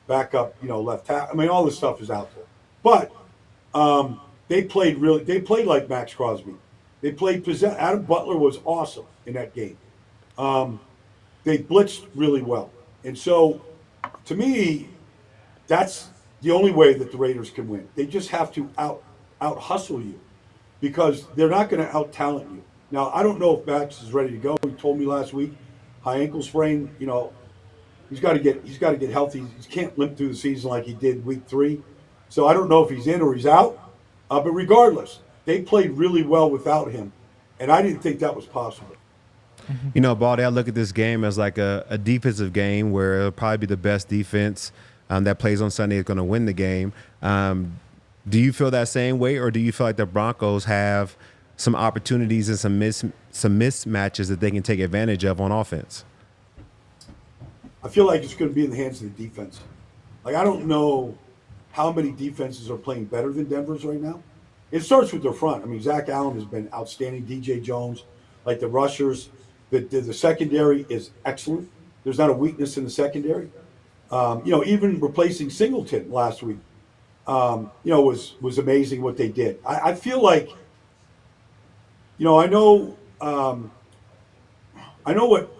backup, left tackle. All this stuff is out there. But they played like Max Crosby. They played possession. Adam Butler was awesome in that game. They blitzed really well. And so, to me, that's the only way that the Raiders can win. They just have to out-hustle you because they're not going to out-talent you. Now, I don't know if Max is ready to go. He told me last week, high ankle sprain, he's got to get healthy. He can't limp through the season like he did week 3. So I don't know if he's in or he's out. But regardless, they played really well without him, and I didn't think that was possible. Baldy, I look at this game as like a defensive game where it'll probably be the best defense that plays on Sunday is going to win the game. Do you feel that same way, or do you feel like the Broncos have some opportunities and some mismatches that they can take advantage of on offense? I feel like it's going to be in the hands of the defense. Like, I don't know how many defenses are playing better than Denver's right now. It starts with their front. I mean, Zach Allen has been outstanding. DJ Jones, like the rushers, the secondary is excellent. There's not a weakness in the secondary. Even replacing Singleton last week, was amazing what they did. I feel like, I know what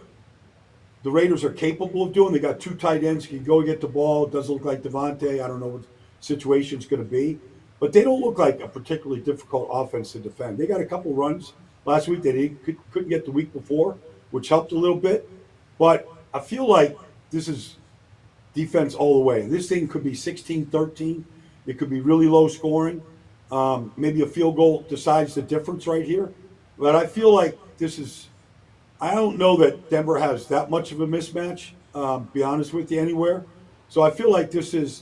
the Raiders are capable of doing. They got 2 tight ends, can go get the ball. It doesn't look like Devante. I don't know what the situation's going to be. But they don't look like a particularly difficult offense to defend. They got a couple runs last week that they couldn't get the week before, which helped a little bit. But I feel like this is defense all the way. This thing could be 16-13. It could be really low scoring. Maybe a field goal decides the difference right here. But I feel like I don't know that Denver has that much of a mismatch, be honest with you, anywhere. So I feel like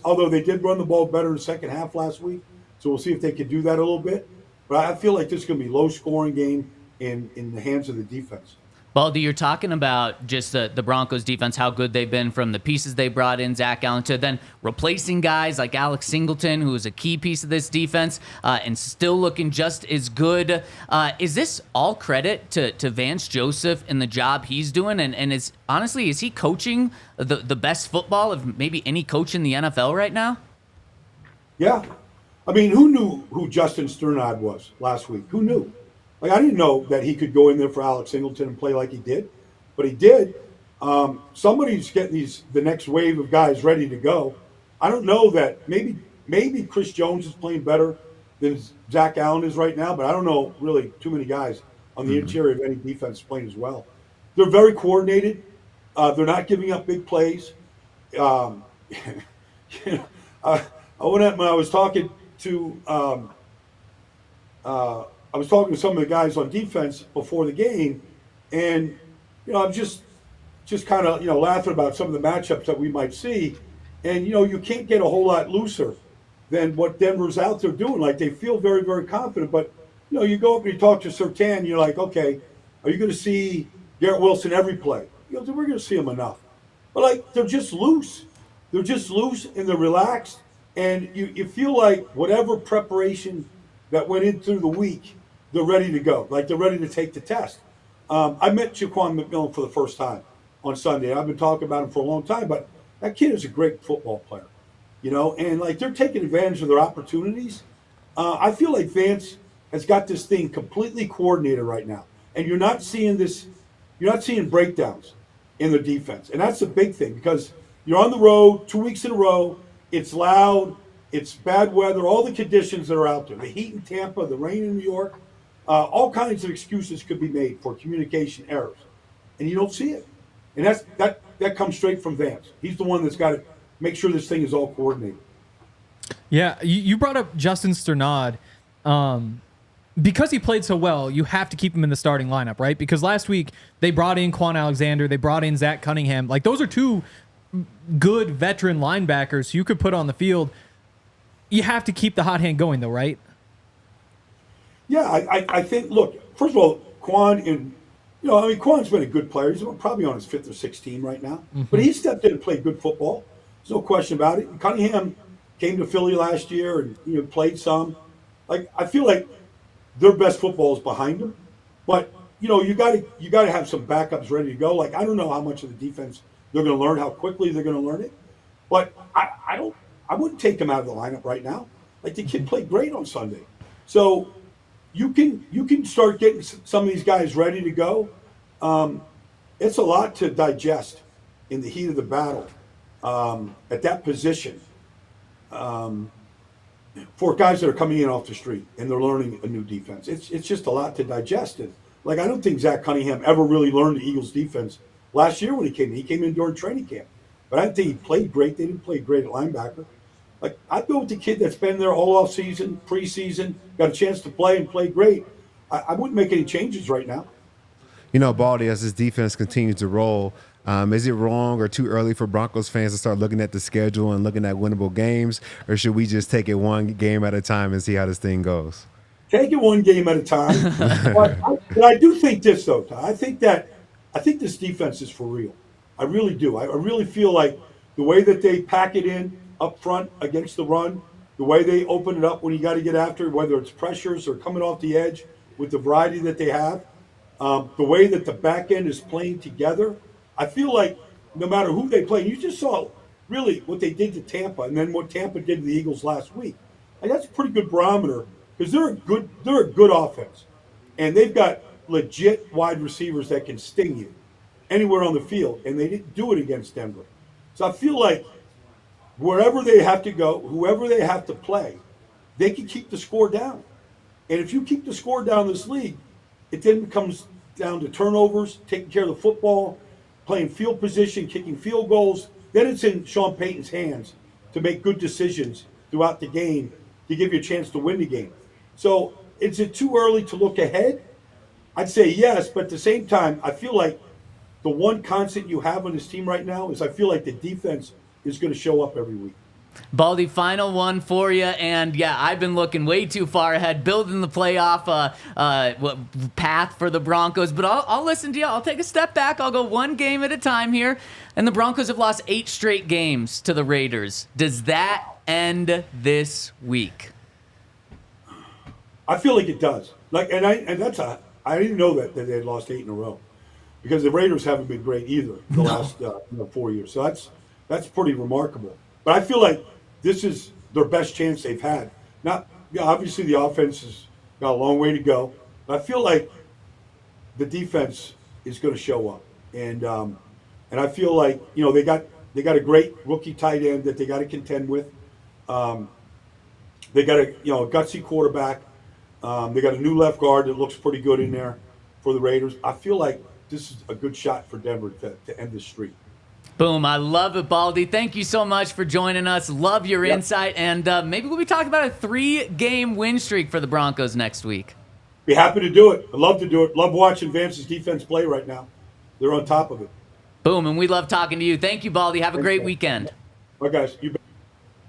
although they did run the ball better in the second half last week, so we'll see if they can do that a little bit. But I feel like this is going to be a low-scoring game in the hands of the defense. Baldy, you're talking about just the Broncos defense, how good they've been from the pieces they brought in, Zach Allen, to then replacing guys like Alex Singleton, who is a key piece of this defense, and still looking just as good. Is this all credit to Vance Joseph and the job he's doing? And is he coaching the best football of maybe any coach in the NFL right now? Yeah. I mean, who knew who Justin Sternad was last week? Who knew? Like, I didn't know that he could go in there for Alex Singleton and play like he did, but he did. Somebody's getting the next wave of guys ready to go. I don't know that maybe Chris Jones is playing better than Zach Allen is right now, but I don't know really too many guys on the interior of any defense playing as well. They're very coordinated. They're not giving up big plays. When I was talking to some of the guys on defense before the game, and I'm just kind of laughing about some of the matchups that we might see, and you can't get a whole lot looser than what Denver's out there doing. Like, they feel very, very confident, but you go up and you talk to Surtain, you're like, okay, are you going to see Garrett Wilson every play? We're going to see him enough, but like, they're just loose. They're just loose and they're relaxed. And you feel like whatever preparation that went in through the week, they're ready to go. Like, they're ready to take the test. I met Jaquan McMillan for the first time on Sunday. I've been talking about him for a long time, but that kid is a great football player, and like, they're taking advantage of their opportunities. I feel like Vance has got this thing completely coordinated right now. And you're not seeing breakdowns in the defense. And that's a big thing, because you're on the road 2 weeks in a row. It's loud. It's bad weather. All the conditions that are out there. The heat in Tampa, the rain in New York. All kinds of excuses could be made for communication errors. And you don't see it. And that comes straight from Vance. He's the one that's got to make sure this thing is all coordinated. Yeah, you brought up Justin Sternad. Because he played so well, you have to keep him in the starting lineup, right? Because last week they brought in Quan Alexander, they brought in Zach Cunningham. Like, those are 2 good veteran linebackers you could put on the field. You have to keep the hot hand going, though, right? Yeah, I think, look, first of all, Quan, Quan's been a good player. He's probably on his 5th or 6th team right now. Mm-hmm. But he stepped in and played good football. There's no question about it. Cunningham came to Philly last year and played some. Like, I feel like their best football is behind them. But, you got to have some backups ready to go. Like, I don't know how much of the defense they're going to learn, how quickly they're going to learn it. But I wouldn't take him out of the lineup right now. Like, the kid played great on Sunday. So you can start getting some of these guys ready to go. It's a lot to digest in the heat of the battle at that position for guys that are coming in off the street and they're learning a new defense. It's just a lot to digest. And like, I don't think Zach Cunningham ever really learned the Eagles defense last year when he came in. He came in during training camp. But I think he played great. They didn't play great at linebacker. Like, I'd go with the kid that's been there all off season, preseason, got a chance to play and play great. I wouldn't make any changes right now. Baldy, as this defense continues to roll, is it wrong or too early for Broncos fans to start looking at the schedule and looking at winnable games? Or should we just take it one game at a time and see how this thing goes? Take it one game at a time. But I do think this, though, Ty. I think this defense is for real. I really do. I really feel like the way that they pack it in up front against the run, the way they open it up when you got to get after it, whether it's pressures or coming off the edge with the variety that they have, the way that the back end is playing together, I feel like no matter who they play, you just saw really what they did to Tampa and then what Tampa did to the Eagles last week. Like, that's a pretty good barometer because they're a good offense. And they've got legit wide receivers that can sting you anywhere on the field, and they didn't do it against Denver. So I feel like wherever they have to go, whoever they have to play, they can keep the score down. And if you keep the score down in this league, it then comes down to turnovers, taking care of the football, playing field position, kicking field goals. Then it's in Sean Payton's hands to make good decisions throughout the game to give you a chance to win the game. So is it too early to look ahead? I'd say yes, but at the same time, I feel like the one constant you have on this team right now is I feel like the defense is going to show up every week. Baldy, final one for you. And yeah, I've been looking way too far ahead, building the playoff path for the Broncos. But I'll listen to you. I'll take a step back. I'll go one game at a time here. And the Broncos have lost 8 straight games to the Raiders. Does that end this week? I feel like it does. I didn't know that they had lost 8 in a row, because the Raiders haven't been great either the last 4 years. So that's pretty remarkable. But I feel like this is their best chance they've had. Obviously the offense has got a long way to go, but I feel like the defense is going to show up, and I feel like they got a great rookie tight end that they got to contend with. They got a gutsy quarterback. They got a new left guard that looks pretty good in there for the Raiders. I feel like this is a good shot for Denver to end this streak. Boom. I love it, Baldy. Thank you so much for joining us. Love your insight. And maybe we'll be talking about a 3-game win streak for the Broncos next week. Be happy to do it. I'd love to do it. Love watching Vance's defense play right now. They're on top of it. Boom. And we love talking to you. Thank you, Baldy. Have a great weekend. Bye, guys. You bet.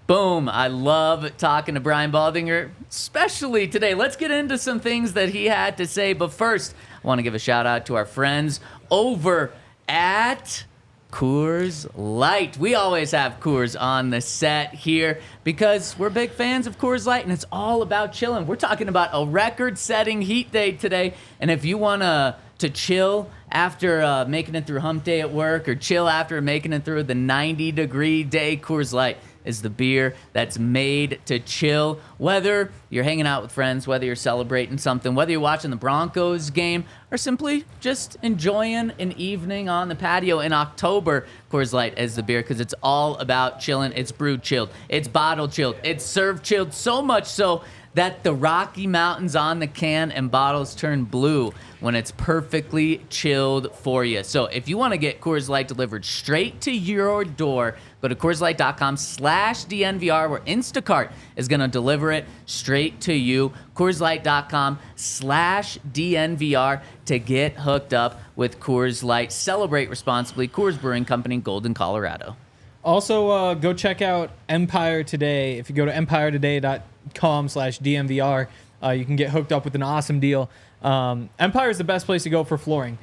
Boom. I love talking to Brian Baldinger, especially today. Let's get into some things that he had to say. But first, I want to give a shout out to our friends over at Coors Light. We always have Coors on the set here because we're big fans of Coors Light, and it's all about chilling. We're talking about a record-setting heat day today, and if you want to chill after making it through hump day at work, or chill after making it through the 90-degree day, Coors Light is the beer that's made to chill. Whether you're hanging out with friends, whether you're celebrating something, whether you're watching the Broncos game, or simply just enjoying an evening on the patio in October, Coors Light is the beer, because it's all about chilling. It's brewed chilled, it's bottled chilled, it's served chilled, so much so that the Rocky Mountains on the can and bottles turn blue when it's perfectly chilled for you. So if you want to get Coors Light delivered straight to your door, go to CoorsLight.com/DNVR, where Instacart is going to deliver it straight to you. CoorsLight.com/DNVR to get hooked up with Coors Light. Celebrate responsibly. Coors Brewing Company, Golden, Colorado. Also, go check out Empire Today. If you go to empiretoday.com/DNVR, you can get hooked up with an awesome deal. Empire is the best place to go for flooring.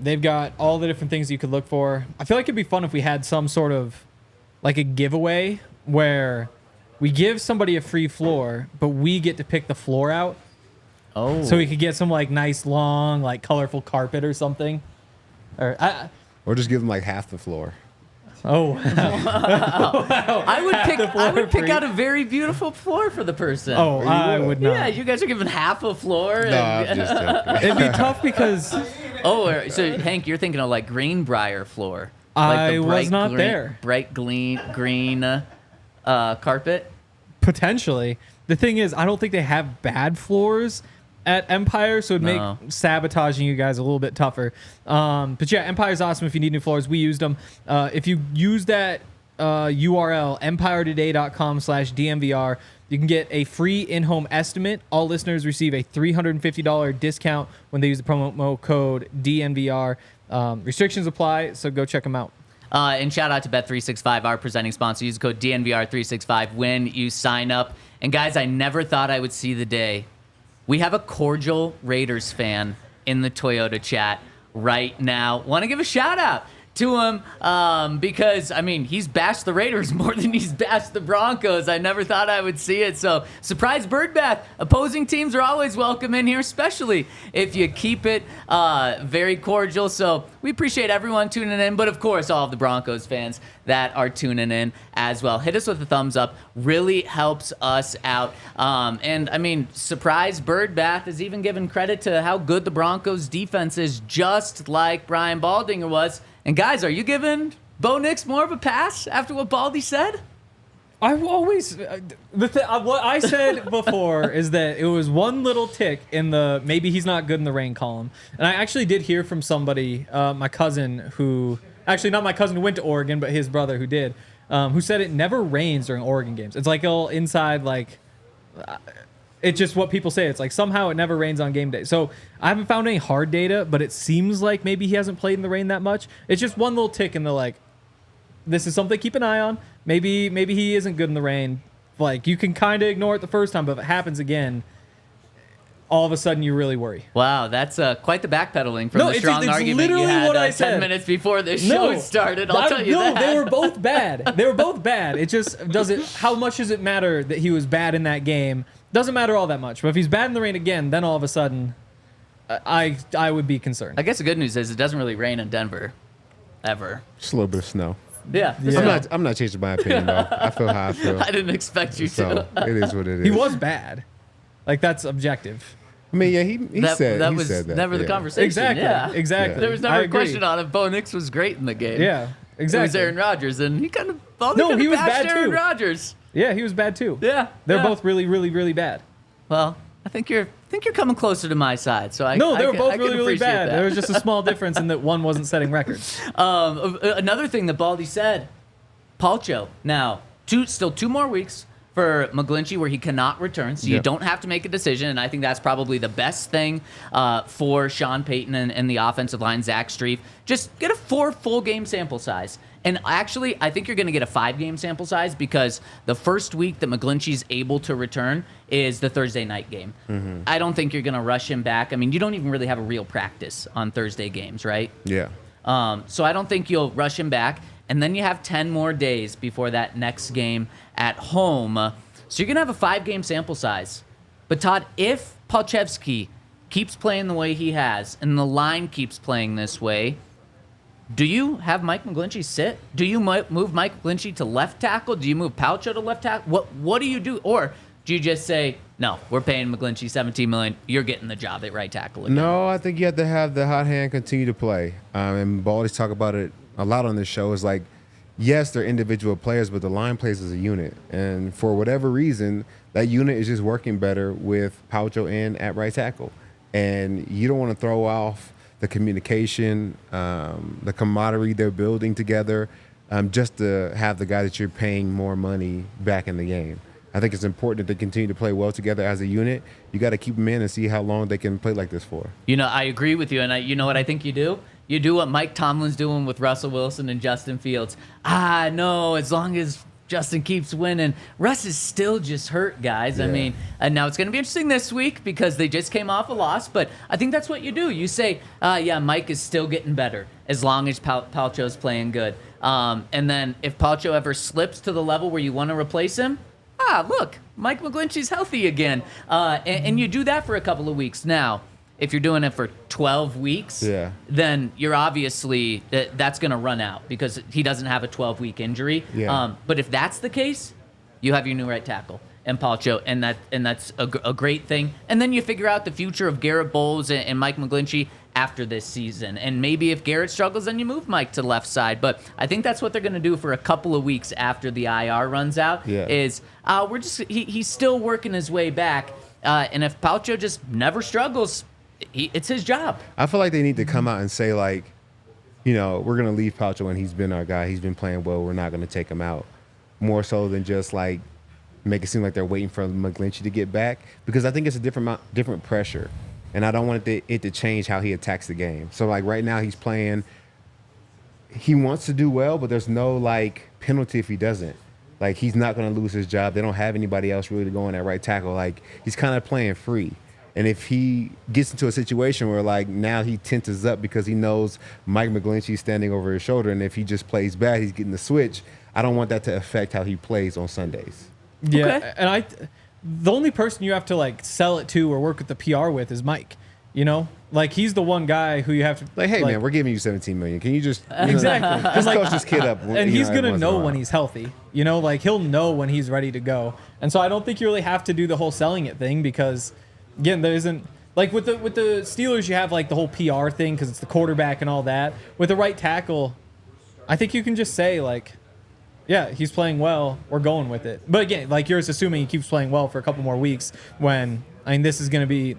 They've got all the different things you could look for. I feel like it'd be fun if we had some sort of like a giveaway where we give somebody a free floor, but we get to pick the floor out. Oh. So we could get some like nice long, like colorful carpet or something. Or just give them like half the floor. Oh, wow. I would pick out a very beautiful floor for the person. Oh, I would not. Yeah, you guys are giving half a floor. No, I'm just joking. It'd be tough because... So Hank, you're thinking of like Greenbrier floor. I was not there. Bright green carpet. Potentially. The thing is, I don't think they have bad floors at Empire, so it'd make sabotaging you guys a little bit tougher. But yeah, Empire's awesome if you need new floors. We used them. If you use that URL, empiretoday.com/DNVR, you can get a free in-home estimate. All listeners receive a $350 discount when they use the promo code DNVR. Restrictions apply, so go check them out. And shout out to Bet365, our presenting sponsor. Use the code DNVR365 when you sign up. And guys, I never thought I would see the day. We have a cordial Raiders fan in the Toyota chat right now. Want to give a shout out to him because, I mean, he's bashed the Raiders more than he's bashed the Broncos. I never thought I would see it. So, surprise birdbath. Opposing teams are always welcome in here, especially if you keep it very cordial. So, we appreciate everyone tuning in, but of course, all of the Broncos fans that are tuning in as well. Hit us with a thumbs up. Really helps us out. And, I mean, surprise birdbath is even giving credit to how good the Broncos defense is, just like Brian Baldinger was. And guys, are you giving Bo Nix more of a pass after what Baldy said? I always what I said before is that it was one little tick in the maybe he's not good in the rain column. And I actually did hear from somebody, my cousin who actually not my cousin who went to Oregon, but his brother who did, who said it never rains during Oregon games. It's like all inside like. It's just what people say. It's like somehow it never rains on game day. So I haven't found any hard data, but it seems like maybe he hasn't played in the rain that much. It's just one little tick in the like, this is something to keep an eye on. Maybe he isn't good in the rain. Like you can kind of ignore it the first time, but if it happens again, all of a sudden you really worry. Wow, that's quite the backpedaling from the strong argument you had what I 10 minutes before this show started. I'll tell you that. No, they were both bad. They were both bad. It just how much does it matter that he was bad in that game? Doesn't matter all that much. But if he's bad in the rain again, then all of a sudden, I would be concerned. I guess the good news is it doesn't really rain in Denver, ever. Just a little bit of snow. Yeah. I'm not changing my opinion though. I feel how I feel. I didn't expect you so to. It is what it is. He was bad. Like that's objective. I mean, yeah, he said that he was said that. never the conversation. Exactly. Yeah. Exactly. There was never a question on if Bo Nix was great in the game. Yeah. Exactly. It was Aaron Rodgers, and he kind of he was bad Aaron too. Rodgers. Yeah, he was bad too. Yeah. They're both really, really, really bad. Well, I think you're coming closer to my side. So they were both I really, really bad. that. There was just a small difference in that one wasn't setting records. Another thing that Baldy said, Palcho. Now, still 2 more weeks for McGlinchey where he cannot return, so you don't have to make a decision, and I think that's probably the best thing for Sean Payton and the offensive line, Zach Strief. Just get a 4 full game sample size. And actually, I think you're going to get a 5-game sample size because the first week that McGlinchey's able to return is the Thursday night game. Mm-hmm. I don't think you're going to rush him back. I mean, you don't even really have a real practice on Thursday games, right? Yeah. So I don't think you'll rush him back. And then you have 10 more days before that next game at home. So you're going to have a 5-game sample size. But Todd, if Palchevsky keeps playing the way he has and the line keeps playing this way, do you have Mike McGlinchey sit? Do you move Mike McGlinchey to left tackle? Do you move Palcho to left tackle? What do you do? Or do you just say, no, we're paying McGlinchey $17 million. You're getting the job at right tackle again? No, I think you have to have the hot hand continue to play. And Baldy's talk about it a lot on this show. Is like, yes, they're individual players, but the line plays as a unit. And for whatever reason, that unit is just working better with Palcho in at right tackle. And you don't want to throw off the communication, the camaraderie they're building together, just to have the guy that you're paying more money back in the game. I think it's important that they continue to play well together as a unit. You got to keep them in and see how long they can play like this for. You know, I agree with you, and you know what I think you do? You do what Mike Tomlin's doing with Russell Wilson and Justin Fields. No, as long as Justin keeps winning. Russ is still just hurt, guys. Yeah. I mean, and now it's going to be interesting this week because they just came off a loss, but I think that's what you do. You say, yeah, Mike is still getting better as long as Palcho's playing good. And then if Palcho ever slips to the level where you want to replace him, look, Mike McGlinchey's healthy again. And you do that for a couple of weeks. Now, if you're doing it for 12 weeks, then you're obviously, that's going to run out because he doesn't have a 12-week injury. Yeah. But if that's the case, you have your new right tackle and Palcho, and that's a great thing. And then you figure out the future of Garrett Bowles and Mike McGlinchey after this season. And maybe if Garrett struggles, then you move Mike to the left side. But I think that's what they're going to do for a couple of weeks after the IR runs out. Yeah. Is he's still working his way back. And if Palcho just never struggles, it's his job. I feel like they need to come out and say, like, you know, we're going to leave Palcho and he's been our guy. He's been playing well. We're not going to take him out. More so than just, like, make it seem like they're waiting for McGlinchey to get back. Because I think it's a different pressure. And I don't want it to change how he attacks the game. So, like, right now he's playing. He wants to do well, but there's no, like, penalty if he doesn't. Like, he's not going to lose his job. They don't have anybody else really to go in at right tackle. Like, he's kind of playing free. And if he gets into a situation where, like, now he tenses up because he knows Mike McGlinchey's standing over his shoulder, and if he just plays bad, he's getting the switch, I don't want that to affect how he plays on Sundays. Yeah, Okay. and the only person you have to, like, sell it to or work with the PR with is Mike. You know? Like, he's the one guy who you have to... Like, hey, man, we're giving you $17 million. Can you just... Exactly. Just coach this kid up. And he's going to know when he's healthy. You know? Like, he'll know when he's ready to go. And so I don't think you really have to do the whole selling it thing because... Again, there isn't like with the Steelers, you have like the whole PR thing because it's the quarterback and all that. With the right tackle, I think you can just say like, yeah, he's playing well. We're going with it. But again, like you're just assuming he keeps playing well for a couple more weeks. When I mean, this is going to be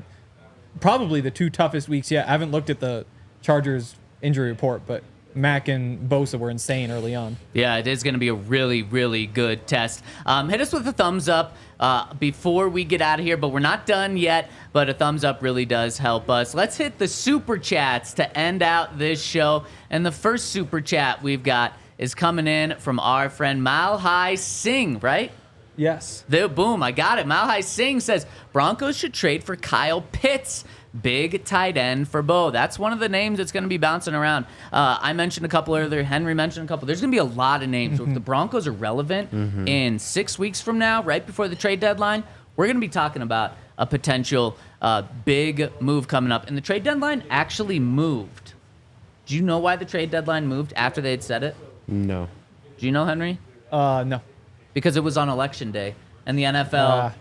probably the 2 toughest weeks yet. I haven't looked at the Chargers injury report, but Mack and Bosa were insane early on. Yeah, it is going to be a really, really good test. Hit us with a thumbs up before we get out of here, but we're not done yet. But a thumbs up really does help us. Let's hit the super chats to end out this show. And the first super chat we've got is coming in from our friend Malhai Singh, right? Yes. Boom, I got it. Malhai Singh says Broncos should trade for Kyle Pitts. Big tight end for Bo. That's one of the names that's going to be bouncing around. I mentioned a couple earlier. Henry mentioned a couple. There's going to be a lot of names. So if the Broncos are relevant in 6 weeks from now, right before the trade deadline, we're going to be talking about a potential big move coming up. And the trade deadline actually moved. Do you know why the trade deadline moved after they had said it? No. Do you know, Henry? No. Because it was on Election Day. And the NFL...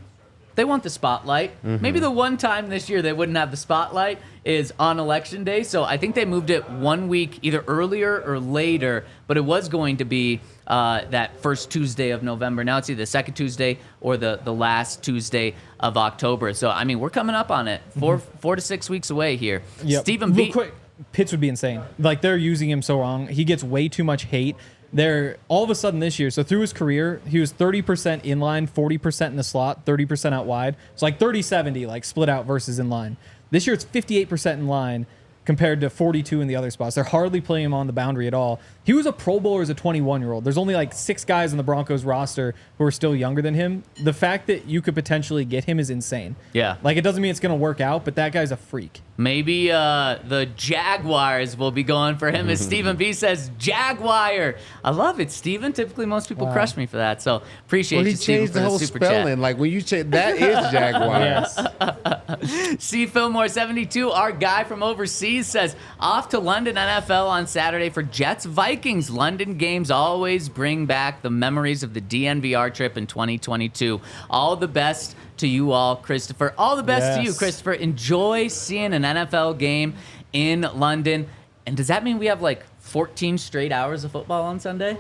They want the spotlight. Maybe the one time this year they wouldn't have the spotlight is on Election Day. So I think they moved it 1 week either earlier or later, but it was going to be that first Tuesday of November. Now it's either the second Tuesday or the last Tuesday of October. So, I mean, we're coming up on it. 4 to 6 weeks away here. Yep. Stephen B. Real quick, Pitts would be insane. Like, they're using him so wrong. He gets way too much hate. They're all of a sudden this year, so through his career, he was 30% inline, 40% in the slot, 30% out wide. It's like 30-70, like split out versus in line. This year, it's 58% in line compared to 42 in the other spots. They're hardly playing him on the boundary at all. He was a Pro Bowler as a 21-year-old. There's only like 6 guys on the Broncos roster who are still younger than him. The fact that you could potentially get him is insane. Yeah. Like, it doesn't mean it's going to work out, but that guy's a freak. Maybe the Jaguars will be going for him, as Stephen B says, Jaguar. I love it, Stephen. Typically, most people crush me for that, so appreciate you, Stephen, changed for the whole super spelling. chat. Like when you change, that is Jaguar. Yes. C. Fillmore 72, our guy from overseas, says off to London NFL on Saturday for Jets Vikings. London games always bring back the memories of the DNVR trip in 2022. All the best to you all, Christopher. All the best to you, Christopher. Enjoy seeing an NFL game in London. And does that mean we have like 14 straight hours of football on Sunday?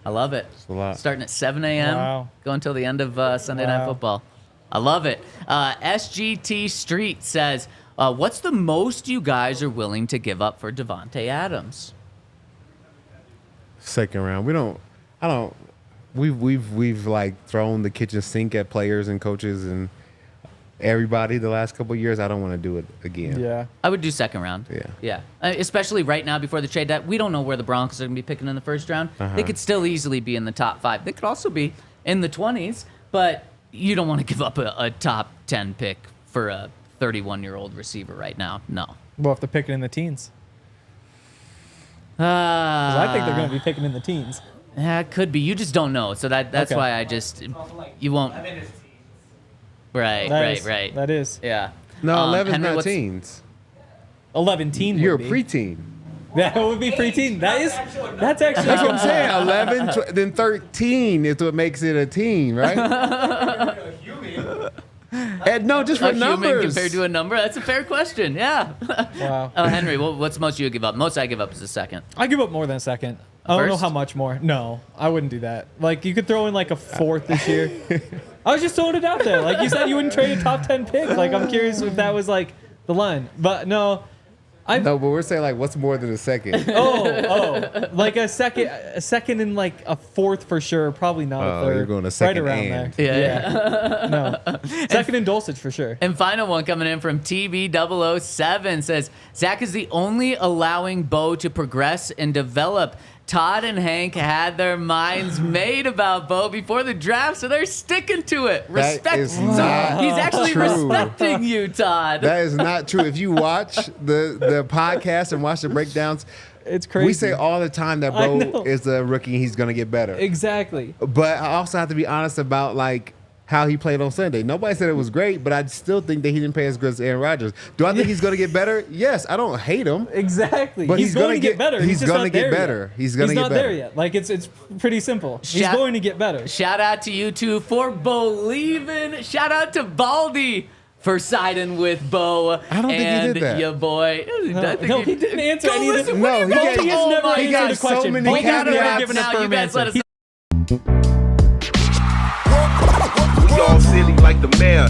I love it. It's a lot. Starting at 7 a.m., Wow. going until the end of Sunday Night Football. I love it. SGT Street says, what's the most you guys are willing to give up for Davante Adams? Second round. We've like thrown the kitchen sink at players and coaches and everybody the last couple of years. I don't want to do it again. Yeah. I would do second round. Yeah. Especially right now before the trade deadline. We don't know where the Broncos are going to be picking in the first round. They could still easily be in the top 5. They could also be in the 20s, but you don't want to give up a top 10 pick for a 31-year-old receiver right now. No. Well, if they're picking in the teens. 'Cause I think they're going to be picking in the teens. Yeah, it could be. You just don't know. So that's Okay. why I just, you won't. Right. That is. Yeah. No, 11's Henry, not what's- teens. 11 teen You're a would be. preteen. That would be preteen. That's actually. That's what I'm saying. 11, then 13 is what makes it a teen, right? And no, just for A human numbers. compared to a number? That's a fair question. Yeah. Wow. Henry, what's most you would give up? Most I give up is a second. I give up more than a second. I don't know First? how much more. No, I wouldn't do that. Like, you could throw in like a 4th this year. I was just throwing it out there. Like you said, you wouldn't trade a top 10 pick. Like, I'm curious if that was like the line. But no, No, but we're saying like, what's more than a second? like a second and like a 4th for sure. Probably not a 3rd. You're going a second right around and. there. Yeah. No, second and Dulcich for sure. And final one coming in from TB007 says, Zach is the only allowing Bo to progress and develop Todd and Hank had their minds made about Bo before the draft, so they're sticking to it. Respect. Is not He's actually true. respecting you, Todd. That is not true. If you watch the podcast and watch the breakdowns, it's crazy. We say all the time that Bo is a rookie and he's going to get better. Exactly. But I also have to be honest about like how he played on Sunday. Nobody said it was great, but I still think that he didn't play as good as Aaron Rodgers. Do I think he's going to get better? Yes. I don't hate him. Exactly. But he's going to get better. He's going to get better. He's going to get better. He's not there yet. Like it's pretty simple. He's going to get better. Shout out to you two for believing. Shout out to Baldy for siding with Bo. I don't think he did that. Your boy. No, he didn't answer any of this. No, he has never answered a question. So many We got caveats. now. You guys let us We all silly like the mayor.